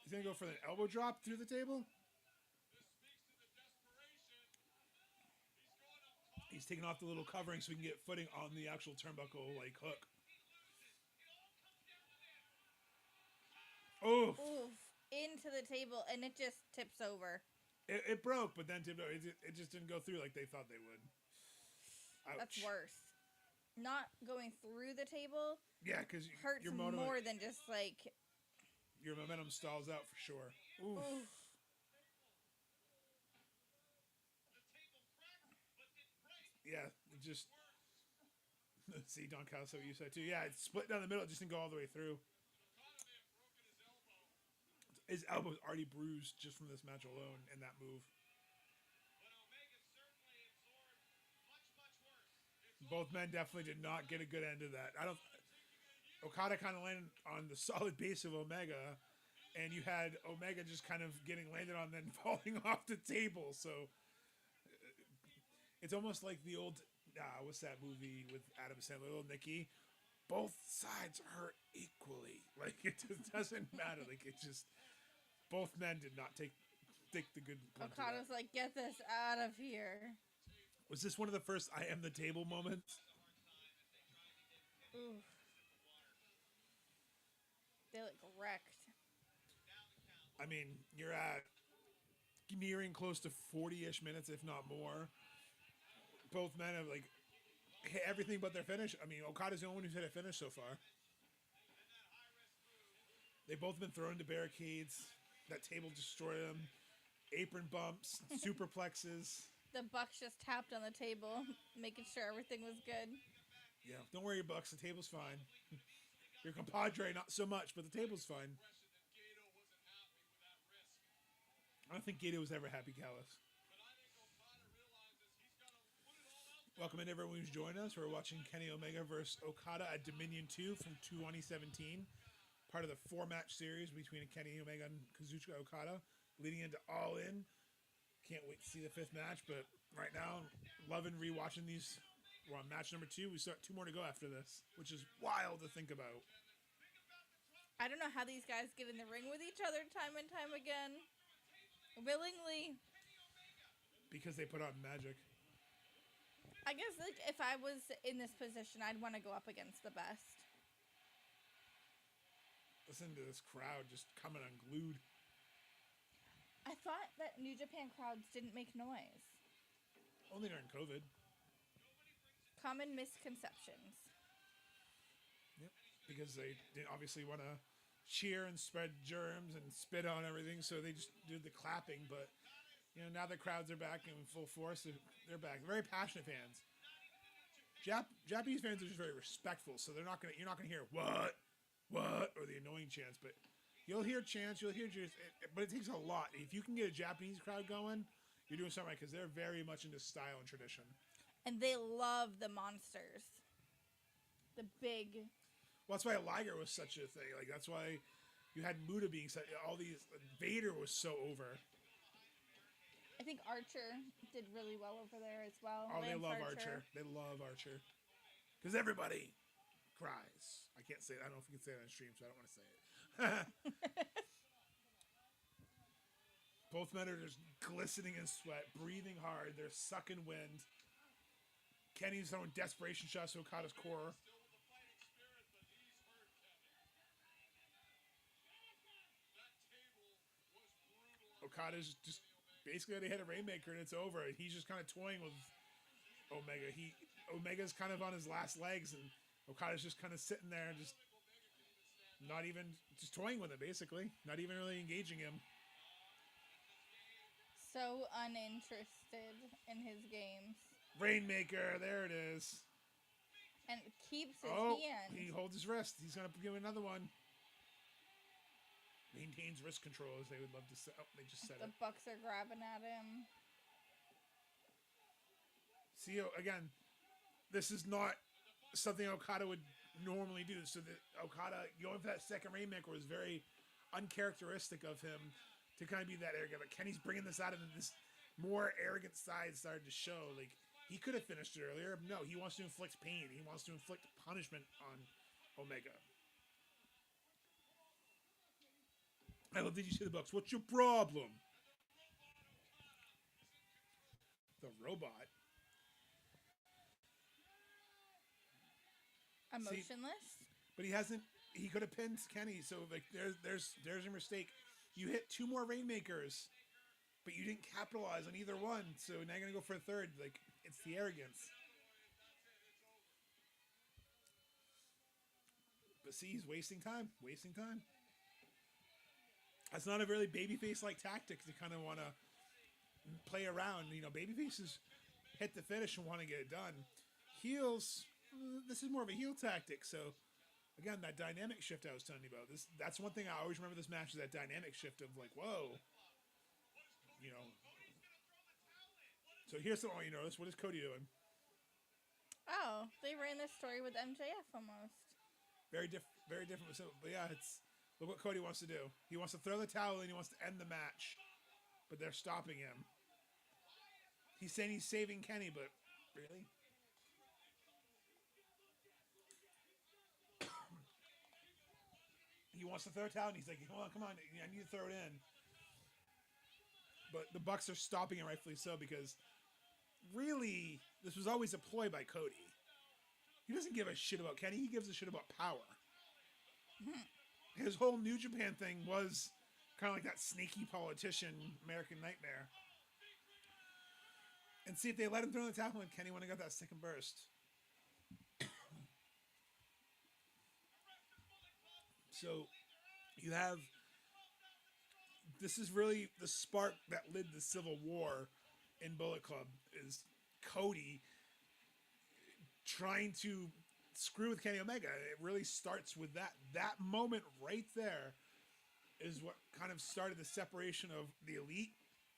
Speaker 1: He's gonna go for an elbow drop through the table. He's taking off the little covering so we can get footing on the actual turnbuckle hook. Oof.
Speaker 2: Into the table, and it just tips over.
Speaker 1: It broke, but then tipped over. It just didn't go through like they thought they would. Ouch.
Speaker 2: That's worse. Not going through the table
Speaker 1: because
Speaker 2: hurts more than just like...
Speaker 1: Your momentum stalls out for sure. Oof. Yeah, it just... See, Don Callis, what you said too. Yeah, it's split down the middle. It just didn't go all the way through. His elbow's already bruised just from this match alone and that move. Both men definitely did not get a good end of that. Okada kind of landed on the solid base of Omega, and you had Omega just kind of getting landed on, then falling off the table. So it's almost like the old, what's that movie with Adam Sandler, Little Nicky? Both sides hurt equally. Like, it just doesn't matter. Like, it just, both men did not take the good.
Speaker 2: Okada's like, get this out of here.
Speaker 1: Was this one of the first "I am the table" moments?
Speaker 2: Ooh, they look wrecked.
Speaker 1: I mean, you're at nearing close to 40-ish minutes, if not more. Both men have like hit everything but their finish. I mean, Okada's the only one who's hit a finish so far. They've both been thrown to barricades. That table destroyed them. Apron bumps, superplexes.
Speaker 2: The Bucks just tapped on the table, making sure everything was good.
Speaker 1: Yeah, don't worry, Bucks. The table's fine. Your compadre, not so much, but the table's fine. I don't think Gato was ever happy, Callis. Welcome in everyone who's joined us. We're watching Kenny Omega versus Okada at Dominion 2 from 2017. Part of the 4-match series between Kenny Omega and Kazuchika Okada, leading into All In. Can't wait to see the 5th match, but right now, loving rewatching these. We're on match number 2. We start 2 more to go after this, which is wild to think about.
Speaker 2: I don't know how these guys get in the ring with each other time and time again. Willingly.
Speaker 1: Because they put on magic.
Speaker 2: I guess like if I was in this position, I'd want to go up against the best.
Speaker 1: Listen to this crowd just coming unglued.
Speaker 2: I thought that New Japan crowds didn't make noise.
Speaker 1: Only during COVID.
Speaker 2: Common misconceptions.
Speaker 1: Yep. Because they didn't obviously want to cheer and spread germs and spit on everything, so they just did the clapping. But you know, now the crowds are back in full force. They're back. They're very passionate fans. Japanese fans are just very respectful, so they're not gonna. You're not gonna hear what, or the annoying chants, but you'll hear chants. You'll hear cheers. But it takes a lot. If you can get a Japanese crowd going, you're doing something right, because they're very much into style and tradition.
Speaker 2: And they love the monsters. The big.
Speaker 1: Well, that's why Liger was such a thing. Like that's why you had Muda being such. All these Vader was so over.
Speaker 2: I think Archer did really well over there as well.
Speaker 1: Oh, they love Archer. They love Archer. Because everybody cries. I can't say that. I don't know if we can say that on stream, so I don't want to say it. Both men are just glistening in sweat, breathing hard. They're sucking wind. Kenny's throwing desperation shots to Okada's core. Okada's just basically they hit a Rainmaker and it's over. He's just kind of toying with Omega. Omega's kind of on his last legs, and Okada's just kind of sitting there, just not even just toying with him, basically, not even really engaging him.
Speaker 2: So uninterested in his games.
Speaker 1: Rainmaker, there it is.
Speaker 2: And keeps his hand.
Speaker 1: He holds his wrist. He's gonna give him another one. Maintains wrist control, as they would love to say. Oh, they just said
Speaker 2: the
Speaker 1: it.
Speaker 2: Bucks are grabbing at him.
Speaker 1: See, again, this is not something Okada would normally do. So that Okada going for that second Rainmaker was very uncharacteristic of him to kind of be that arrogant. But Kenny's bringing this out, and this more arrogant side started to show. Like, he could have finished it earlier. No, he wants to inflict pain. He wants to inflict punishment on Omega. I love that you say the Bucks. What's your problem? The robot.
Speaker 2: Emotionless.
Speaker 1: See, but he hasn't. He could have pinned Kenny. So like, there's a mistake. You hit 2 more Rainmakers, but you didn't capitalize on either one. So now you're gonna go for a third. Like, it's the arrogance. But see, he's wasting time. Wasting time. That's not a really babyface-like tactic to kind of want to play around. You know, babyfaces hit the finish and want to get it done. Heels, this is more of a heel tactic. So, again, that dynamic shift I was telling you about. That's one thing I always remember this match is that dynamic shift of like, whoa. You know. So here's the one you notice. What is Cody doing?
Speaker 2: Oh, they ran this story with MJF almost.
Speaker 1: Very different. So, but yeah, look what Cody wants to do. He wants to throw the towel and he wants to end the match. But they're stopping him. He's saying he's saving Kenny, but really? He wants to throw a towel and he's like, come on, I need to throw it in. But the Bucks are stopping it, rightfully so, because really, this was always a ploy by Cody. He doesn't give a shit about Kenny. He gives a shit about power. His whole New Japan thing was kind of like that sneaky politician, American Nightmare. And see if they let him throw the towel when Kenny went and got that second burst. So you have, this is really the spark that lit the Civil War in Bullet Club, is Cody trying to screw with Kenny Omega. It really starts with that moment right there is what kind of started the separation of the Elite.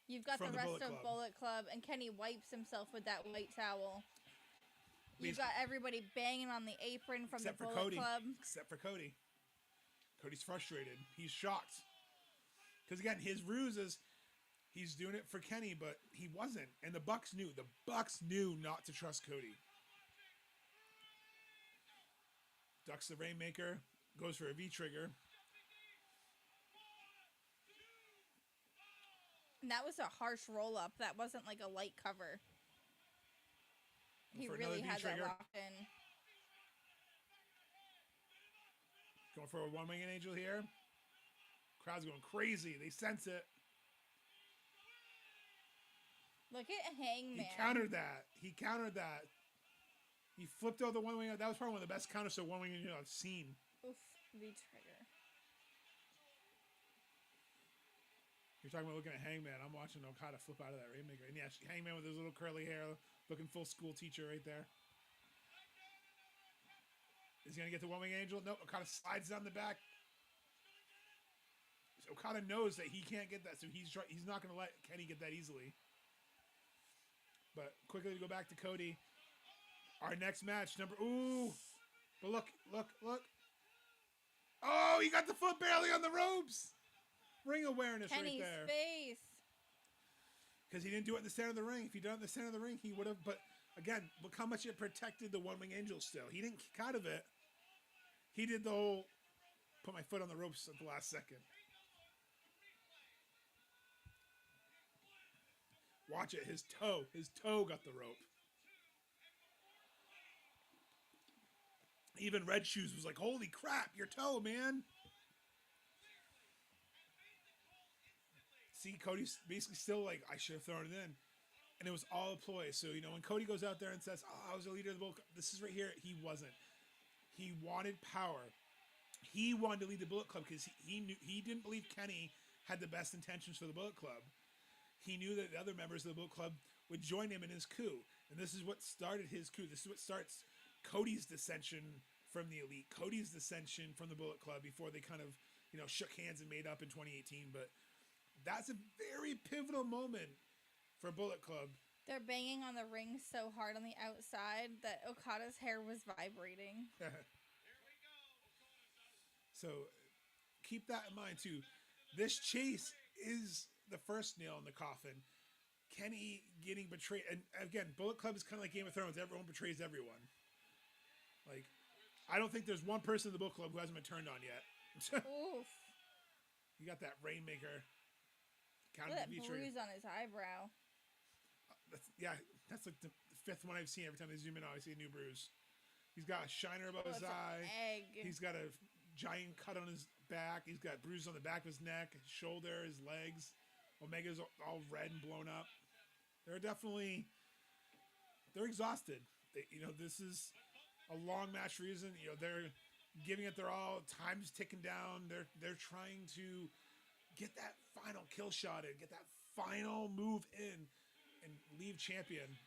Speaker 2: You've got the
Speaker 1: from
Speaker 2: rest
Speaker 1: Bullet
Speaker 2: of
Speaker 1: Club.
Speaker 2: Bullet Club, and Kenny wipes himself with that white towel. You've
Speaker 1: Basically-
Speaker 2: got everybody banging on the apron from
Speaker 1: Except
Speaker 2: the
Speaker 1: for
Speaker 2: Bullet
Speaker 1: Cody.
Speaker 2: Club.
Speaker 1: Except for Cody. Cody's frustrated. He's shocked. Because again, his ruse is he's doing it for Kenny, but he wasn't. And the Bucks knew. The Bucks knew not to trust Cody. Ducks the Rainmaker. Goes for a V-trigger.
Speaker 2: And that was a harsh roll-up. That wasn't like a light cover. He
Speaker 1: For
Speaker 2: really
Speaker 1: another
Speaker 2: had that
Speaker 1: V-trigger.
Speaker 2: locked in.
Speaker 1: Going for a one-winged angel here. Crowd's going crazy. They sense it.
Speaker 2: Look at Hangman.
Speaker 1: He countered that. He flipped over the one-wing. That was probably one of the best counters to one-wing angel I've seen.
Speaker 2: Oof, V-trigger.
Speaker 1: You're talking about looking at Hangman. I'm watching Okada flip out of that Rainmaker. And yeah, Hangman with his little curly hair, looking full school teacher right there. Is he going to get the one-wing angel? Nope. Okada slides down the back. So Okada knows that he can't get that, so he's not going to let Kenny get that easily. But quickly to go back to Cody. Our next match, ooh. But look. Oh, he got the foot barely on the ropes. Ring awareness
Speaker 2: Kenny's
Speaker 1: right there.
Speaker 2: face.
Speaker 1: Because he didn't do it in the center of the ring. If he'd done it in the center of the ring, he would have. But again, look how much it protected the one-wing angel still. He didn't kick out of it. He did the whole put my foot on the ropes at the last second. Watch it. His toe got the rope. Even Red Shoes was like, holy crap, your toe, man. See, Cody's basically still like, I should have thrown it in. And it was all a ploy. So, when Cody goes out there and says, oh, I was a leader of the Bullet Club, this is right here. He wasn't. He wanted power. He wanted to lead the Bullet Club because he didn't believe Kenny had the best intentions for the Bullet Club. He knew that the other members of the Bullet Club would join him in his coup. And this is what started his coup. This is what starts Cody's dissension from the Elite. Cody's dissension from the Bullet Club before they kind of, shook hands and made up in 2018. But that's a very pivotal moment for Bullet Club.
Speaker 2: They're banging on the ring so hard on the outside that Okada's hair was vibrating.
Speaker 1: So keep that in mind too. This chase is the first nail in the coffin. Kenny getting betrayed. And again, Bullet Club is kind of like Game of Thrones. Everyone betrays everyone. Like, I don't think there's one person in the Bullet Club who hasn't been turned on yet.
Speaker 2: Oof.
Speaker 1: You got that Rainmaker.
Speaker 2: Look at that bruise on his eyebrow.
Speaker 1: That's like the fifth one I've seen. Every time they zoom in, I see a new bruise. He's got a shiner above his
Speaker 2: It's an
Speaker 1: eye.
Speaker 2: egg.
Speaker 1: He's got a giant cut on his back. He's got bruises on the back of his neck, his shoulder, his legs. Omega's all red and blown up. They're exhausted. This is a long match reason. They're giving it their all. Time's ticking down. They're trying to get that final kill shot in, get that final move in, and leave champion.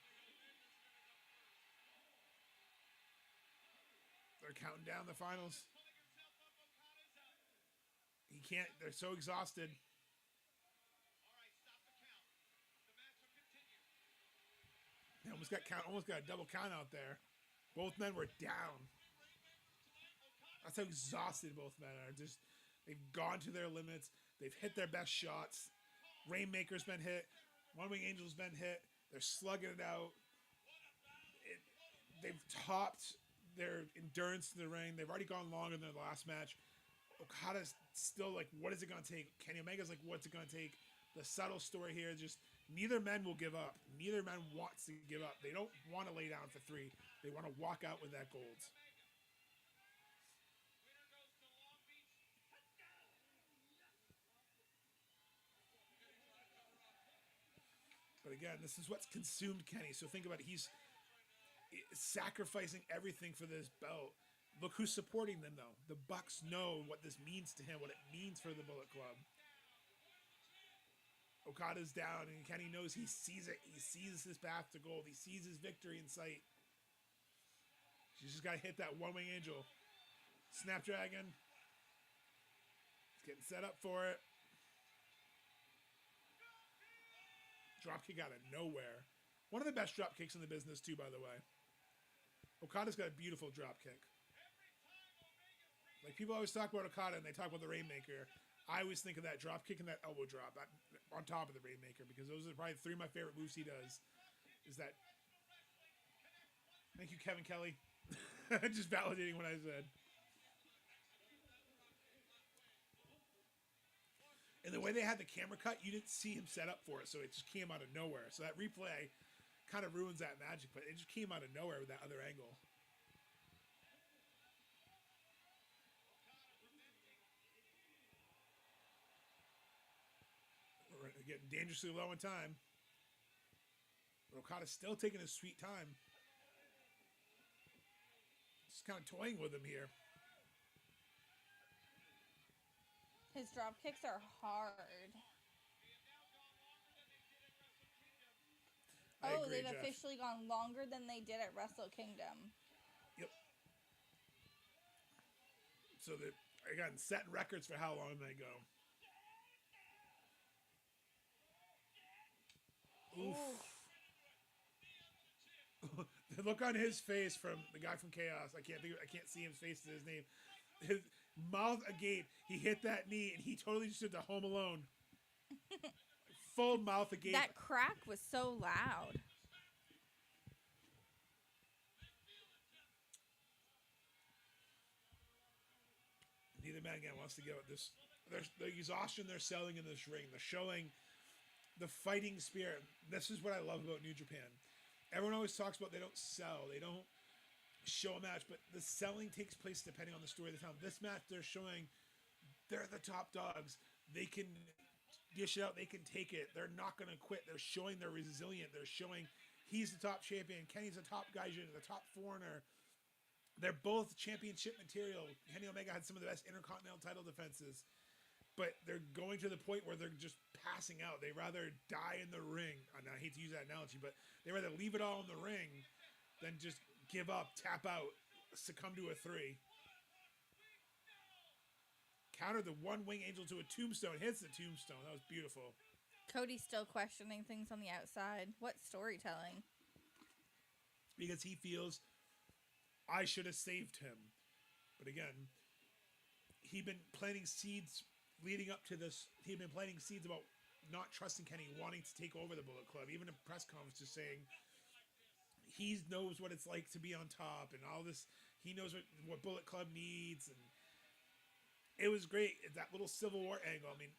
Speaker 1: They're counting down the finals. He can't. They're so exhausted. They almost got a double count out there. Both men were down. That's how exhausted both men are. They've gone to their limits. They've hit their best shots. Rainmaker's been hit. One Wing Angel's been hit. They're slugging it out. They've topped their endurance in the ring. They've already gone longer than the last match. Okada's still like, what is it going to take? Kenny Omega's like, what's it going to take? the subtle story here. Just neither men will give up. Neither man wants to give up. They don't want to lay down for 3. They want to walk out with that gold. But again, this is what's consumed Kenny. So think about it. He's sacrificing everything for this belt. Look who's supporting them, though. The Bucks know what this means to him, what it means for the Bullet Club. Okada's down, and Kenny knows he sees it. He sees his path to gold. He sees his victory in sight. She's just got to hit that one-wing angel. Snapdragon. He's getting set up for it. Dropkick out of nowhere. One of the best drop kicks in the business, too, by the way. Okada's got a beautiful drop kick. Like, people always talk about Okada and they talk about the Rainmaker. I always think of that drop kick and that elbow drop on top of the Rainmaker, because those are probably 3 of my favorite moves he does. Is that... Thank you, Kevin Kelly. Just validating what I said. And the way they had the camera cut, you didn't see him set up for it, so it just came out of nowhere. So that replay kind of ruins that magic, but it just came out of nowhere with that other angle. We're getting dangerously low in time. But Okada's still taking his sweet time. Just kind of toying with him here.
Speaker 2: His drop kicks are hard.
Speaker 1: I agree,
Speaker 2: they've
Speaker 1: Jeff.
Speaker 2: officially gone longer than they did at Wrestle Kingdom.
Speaker 1: Yep. So they're, again, setting records for how long they go. Oof. The look on his face from the guy from Chaos. I can't see his face to his name. His mouth agape. He hit that knee and he totally just did the Home Alone. Full mouth agape.
Speaker 2: That crack was so loud.
Speaker 1: Neither man again wants to give up this. The exhaustion they're selling in this ring. They're showing the fighting spirit. This is what I love about New Japan. Everyone always talks about they don't sell. They don't show a match, but the selling takes place depending on the story of the town. This match, they're showing they're the top dogs. They can dish it out. They can take it. They're not going to quit. They're showing they're resilient. They're showing he's the top champion. Kenny's the top gaijin, the top foreigner. They're both championship material. Kenny Omega had some of the best intercontinental title defenses, but they're going to the point where they're just passing out. They rather die in the ring. And I hate to use that analogy, but they rather leave it all in the ring than just give up, tap out, succumb to a 3. Countered the one-wing angel to a tombstone. Hits the tombstone. That was beautiful.
Speaker 2: Cody's still questioning things on the outside. What storytelling?
Speaker 1: Because he feels I should have saved him. But again, he'd been planting seeds leading up to this. He'd been planting seeds about not trusting Kenny, wanting to take over the Bullet Club. Even a press conference just saying he knows what it's like to be on top and all this. He knows what Bullet Club needs. And it was great. That little Civil War angle. I mean,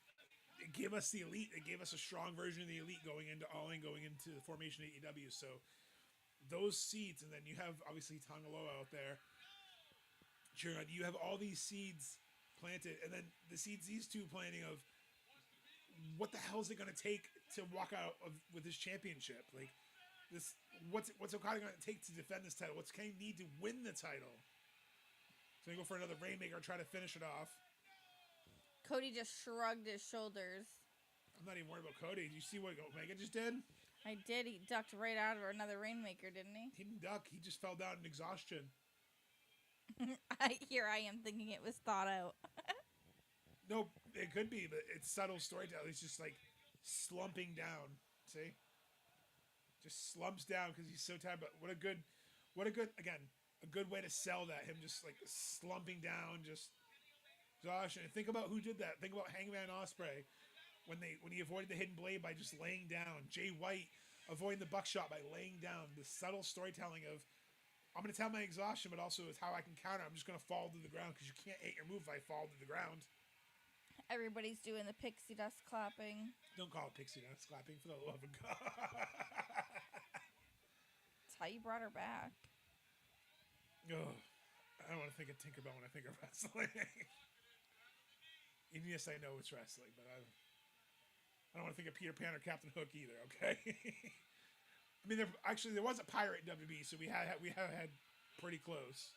Speaker 1: it gave us the Elite. It gave us a strong version of the Elite going into All In, going into the formation of AEW. So those seeds, and then you have obviously Tangaloa out there cheering on. You have all these seeds planted, and then the seeds these two planting of what the hell is it going to take to walk out with his championship? Like this, what's Okada going to take to defend this title? What's Kenny need to win the title? So they go for another Rainmaker and try to finish it off.
Speaker 2: Cody just shrugged his shoulders.
Speaker 1: I'm not even worried about Cody. Did you see what Omega just did?
Speaker 2: I did. He ducked right out of another Rainmaker, didn't he?
Speaker 1: He didn't duck. He just fell down in exhaustion.
Speaker 2: Here I am thinking it was thought out.
Speaker 1: No, it could be, but it's subtle storytelling. He's just like slumping down. See? Just slumps down because he's so tired. But what a good, again, a good way to sell that. Him just like slumping down, just exhaustion. And think about who did that. Think about Hangman Ospreay when he avoided the hidden blade by just laying down. Jay White avoiding the buckshot by laying down. The subtle storytelling of I'm going to tell my exhaustion, but also is how I can counter. I'm just going to fall to the ground because you can't hit your move if I fall to the ground.
Speaker 2: Everybody's doing the pixie dust clapping.
Speaker 1: Don't call it pixie dust clapping, for the love of God.
Speaker 2: That's how you brought her back.
Speaker 1: Oh, I don't want to think of Tinkerbell when I think of wrestling. And yes, I know it's wrestling, but I don't want to think of Peter Pan or Captain Hook either. Okay. I mean, there was a pirate in WB, so we have had pretty close.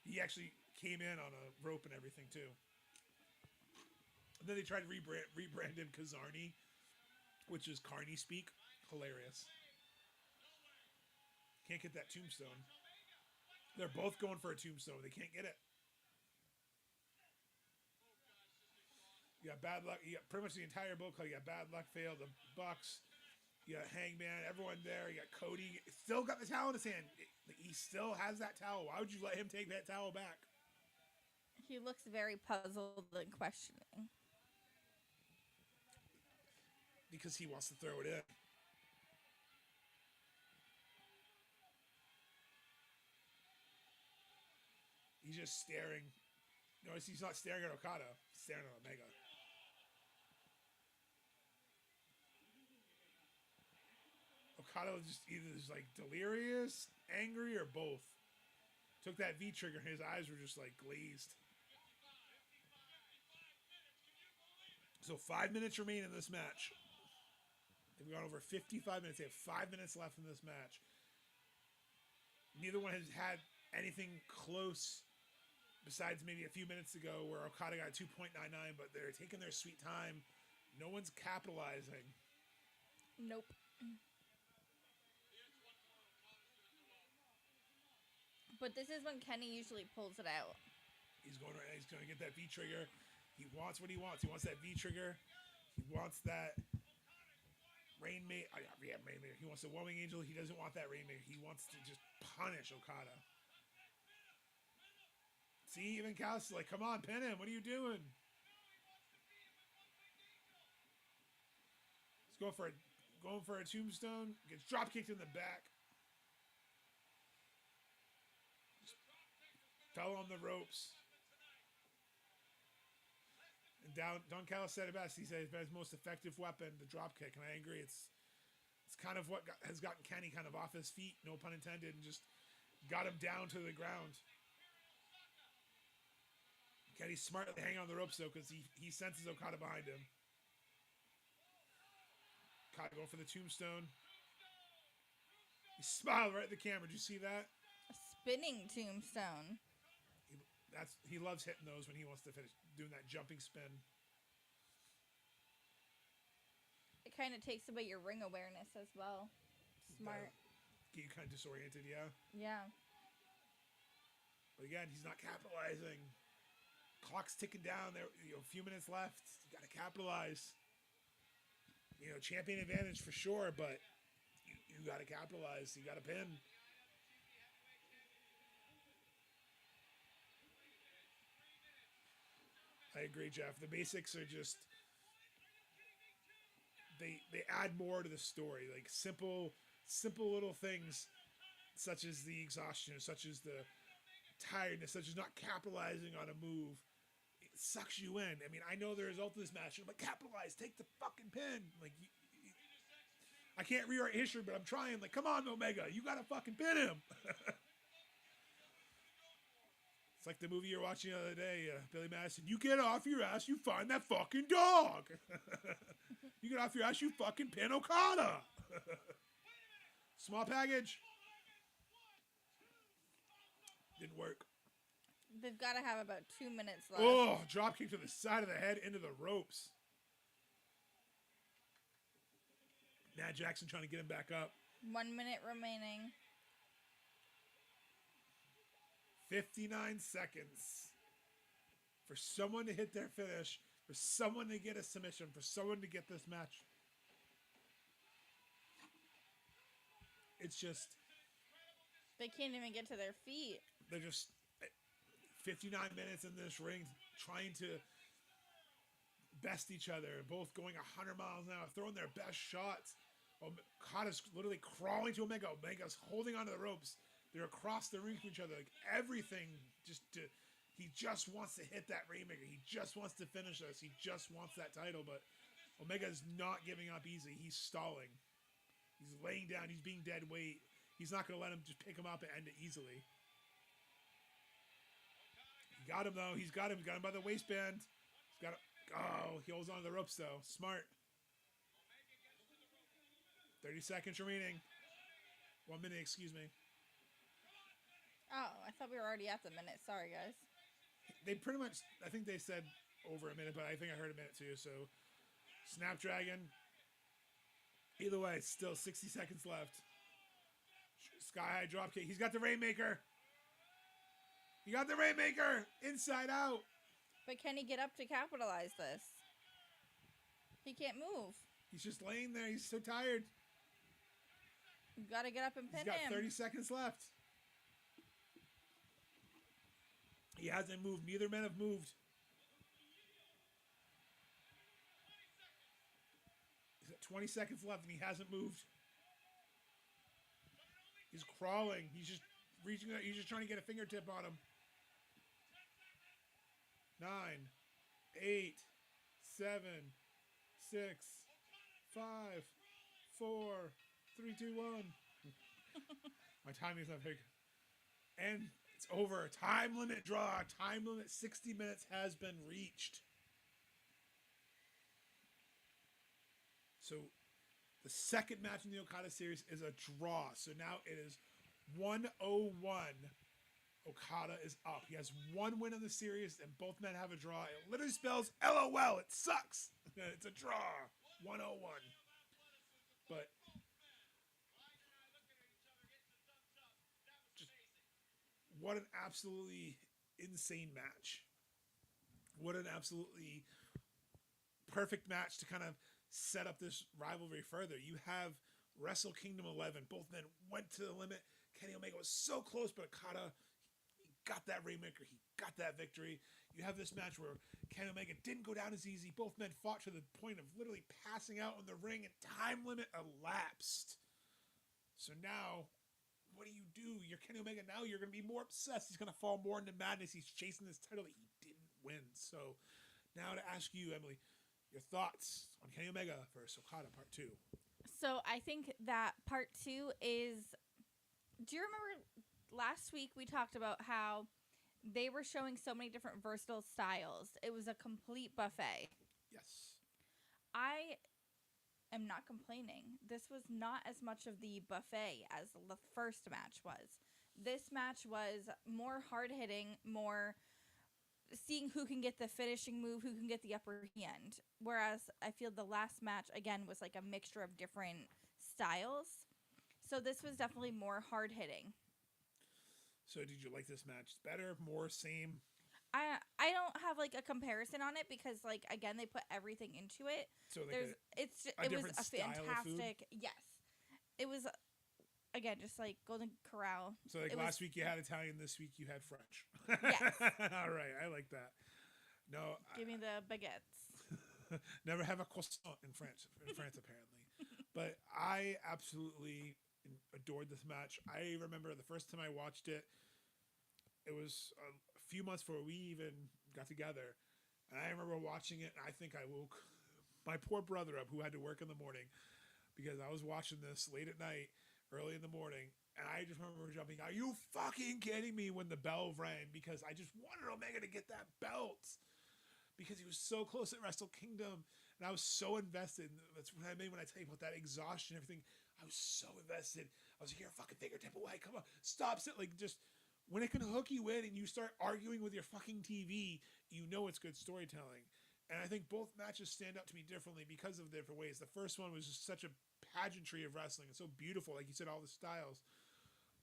Speaker 1: He actually came in on a rope and everything too. And then they tried to rebrand him Kazarni, which is Carney speak. Hilarious. Can't get that tombstone. They're both going for a tombstone. They can't get it. You got bad luck. You got pretty much the entire Bullet Club. You got bad luck fail. The Bucks. You got Hangman. Everyone there. You got Cody. Still got the towel in his hand. He still has that towel. Why would you let him take that towel back?
Speaker 2: He looks very puzzled and questioning.
Speaker 1: Because he wants to throw it in. He's just staring. Notice he's not staring at Okada. He's staring at Omega. Okada was just either like delirious, angry, or both. Took that V trigger and his eyes were just like glazed. So 5 minutes remain in this match. They've gone over 55 minutes. They have 5 minutes left in this match. Neither one has had anything close besides maybe a few minutes ago where Okada got 2.99, but they're taking their sweet time. No one's capitalizing.
Speaker 2: Nope. But this is when Kenny usually pulls it out.
Speaker 1: He's going to get that V trigger. He wants what he wants. He wants that V trigger. He wants that Rainmaker. Oh, yeah, Rainmaker. He wants the One-Wing Angel. He doesn't want that Rainmaker. He wants to just punish Okada. See, even Callis is like, come on, pin him. What are you doing? He's going for a tombstone. Gets drop kicked in the back. Just fell on the ropes. And Don Callis said it best. He said it's been his most effective weapon, the drop kick, and I agree. It's kind of what has gotten Kenny kind of off his feet, no pun intended, and just got him down to the ground. Kenny's smart to hang on the ropes though, because he senses Okada behind him. Okada going for the tombstone. He smiled right at the camera. Did you see that?
Speaker 2: A spinning tombstone.
Speaker 1: He loves hitting those when he wants to finish doing that jumping spin.
Speaker 2: It kind of takes away your ring awareness as well. Smart.
Speaker 1: Get you kind of disoriented, yeah?
Speaker 2: Yeah.
Speaker 1: But again, he's not capitalizing. Clock's ticking down. There, a few minutes left. You got to capitalize. Champion advantage for sure, but you got to capitalize. You got to pin. I agree, Jeff. The basics are just they add more to the story, like simple little things, such as the exhaustion, such as the tiredness, such as not capitalizing on a move. It sucks you in. I mean, I know the result of this match. I'm like, capitalize, take the fucking pin. Like, I can't rewrite history, but I'm trying. Like, come on, Omega, you gotta fucking pin him. It's like the movie you were watching the other day, Billy Madison. You get off your ass, you find that fucking dog. You get off your ass, you fucking pin Okada. Small package. Didn't work.
Speaker 2: They've got to have about 2 minutes left.
Speaker 1: Oh, drop kick to the side of the head into the ropes. Now Jackson trying to get him back up.
Speaker 2: 1 minute remaining.
Speaker 1: 59 seconds for someone to hit their finish, for someone to get a submission, for someone to get this match. It's just...
Speaker 2: They can't even get to their feet.
Speaker 1: They're just 59 minutes in this ring trying to best each other, both going 100 miles an hour, throwing their best shots. Okada's literally crawling to Omega. Omega's holding onto the ropes. They're across the ring from each other, like everything just to He just wants to hit that Rainmaker. He just wants to finish us. He just wants that title, but Omega is not giving up easily. He's stalling. He's laying down. He's being dead weight. He's not going to let him just pick him up and end it easily. He got him, though. He's got him. He's got him by the waistband. He's got him. Oh, he holds on to the ropes, though. Smart. 30 seconds remaining. 1 minute, excuse me.
Speaker 2: Oh, I thought we were already at the minute. Sorry, guys.
Speaker 1: They pretty much, I think they said over a minute, but I think I heard a minute too. So, Snapdragon. Either way, still 60 seconds left. Sky high dropkick. He's got the Rainmaker. He got the Rainmaker. Inside out.
Speaker 2: But can he get up to capitalize this? He can't move.
Speaker 1: He's just laying there. He's so tired.
Speaker 2: You gotta get up and pin him.
Speaker 1: He's got 30 seconds left. He hasn't moved. Neither men have moved. He's got 20 seconds left and he hasn't moved. He's crawling. He's just reaching out. He's just trying to get a fingertip on him. 9, 8, 7, 6, 5, 4, 3, 2, 1. My timing is not very good. And it's over. Time limit draw. Time limit 60 minutes has been reached. So the second match in the Okada series is a draw. So now it is 101. Okada is up. He has one win in the series, and both men have a draw. It literally spells LOL. It sucks. It's a draw. 101. But just what an absolutely insane match. What an absolutely perfect match to kind of set up this rivalry further. You have Wrestle Kingdom 11. Both men went to the limit. Kenny Omega was so close, but Okada got that Rainmaker. He got that victory. You have this match where Kenny Omega didn't go down as easy. Both men fought to the point of literally passing out in the ring, and time limit elapsed. So now, what do? You're Kenny Omega now. You're going to be more obsessed. He's going to fall more into madness. He's chasing this title that he didn't win. So now to ask you, Emily, your thoughts on Kenny Omega versus Okada Part 2.
Speaker 2: So I think that Part 2 is... Do you remember last week we talked about how they were showing so many different versatile styles? It was a complete buffet.
Speaker 1: Yes.
Speaker 2: I am not complaining. This was not as much of the buffet as the first match was. This match was more hard-hitting, more seeing who can get the finishing move, who can get the upper hand. Whereas I feel the last match, again, was like a mixture of different styles. So this was definitely more hard-hitting.
Speaker 1: So did you like this match better, more, same?
Speaker 2: I don't have like a comparison on it because like again they put everything into it.
Speaker 1: So like
Speaker 2: it was a fantastic, yes. It was again just like Golden Corral.
Speaker 1: So like last week you had Italian, this week you had French.
Speaker 2: Yes.
Speaker 1: All right, I like that. No,
Speaker 2: give me the baguettes.
Speaker 1: Never have a croissant in France apparently. But I absolutely adored this match. I remember the first time I watched it, it was a few months before we even got together. And I remember watching it, and I think I woke my poor brother up who had to work in the morning because I was watching this late at night, early in the morning. And I just remember jumping, are you fucking kidding me, when the bell rang? Because I just wanted Omega to get that belt. Because he was so close at Wrestle Kingdom. And I was so invested. That's what I mean when I tell you about that exhaustion and everything. I was so invested. I was like, you're a fucking fingertip away. Come on. Stop. Like, just when it can hook you in and you start arguing with your fucking TV, you know it's good storytelling. And I think both matches stand out to me differently because of different ways. The first one was just such a pageantry of wrestling. It's so beautiful. Like you said, all the styles.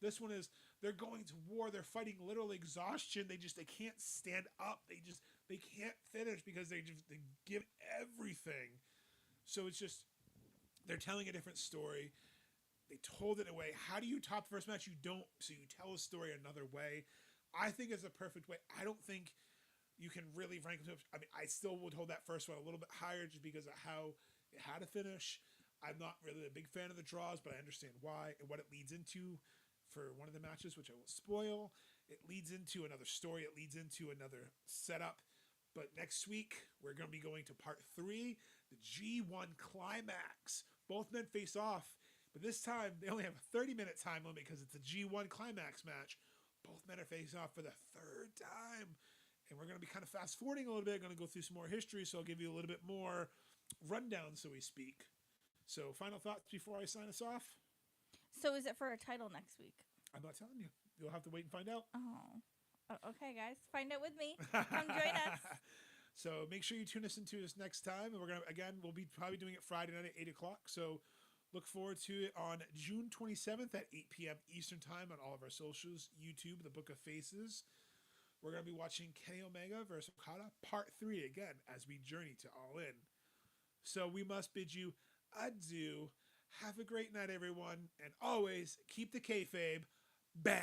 Speaker 1: This one is, they're going to war. They're fighting literal exhaustion. They can't stand up. They can't finish because they give everything. So it's just, they're telling a different story. They told it in a way. How do you top the first match? You don't. So you tell a story another way. I think it's a perfect way. I don't think you can really rank them. I mean, I still would hold that first one a little bit higher just because of how it had to finish. I'm not really a big fan of the draws, but I understand why and what it leads into for one of the matches, which I will spoil. It leads into another story. It leads into another setup. But next week, we're going to be going to part 3, the G1 Climax. Both men face off, but this time they only have a 30-minute time limit because it's a G1 Climax match. Both men are facing off for the 3rd time. And we're going to be kind of fast-forwarding a little bit. Going to go through some more history, so I'll give you a little bit more rundown, so we speak. So, final thoughts before I sign us off?
Speaker 2: So is it for a title next week?
Speaker 1: I'm not telling you. You'll have to wait and find out.
Speaker 2: Okay, guys. Find out with me. Come join us.
Speaker 1: So make sure you tune us into this next time. And we'll be probably doing it Friday night at 8 o'clock. So look forward to it on June 27th at 8 p.m. Eastern Time on all of our socials, YouTube, The Book of Faces. We're going to be watching Kenny Omega versus Okada Part 3 again as we journey to All In. So we must bid you adieu. Have a great night, everyone. And always keep the kayfabe bang.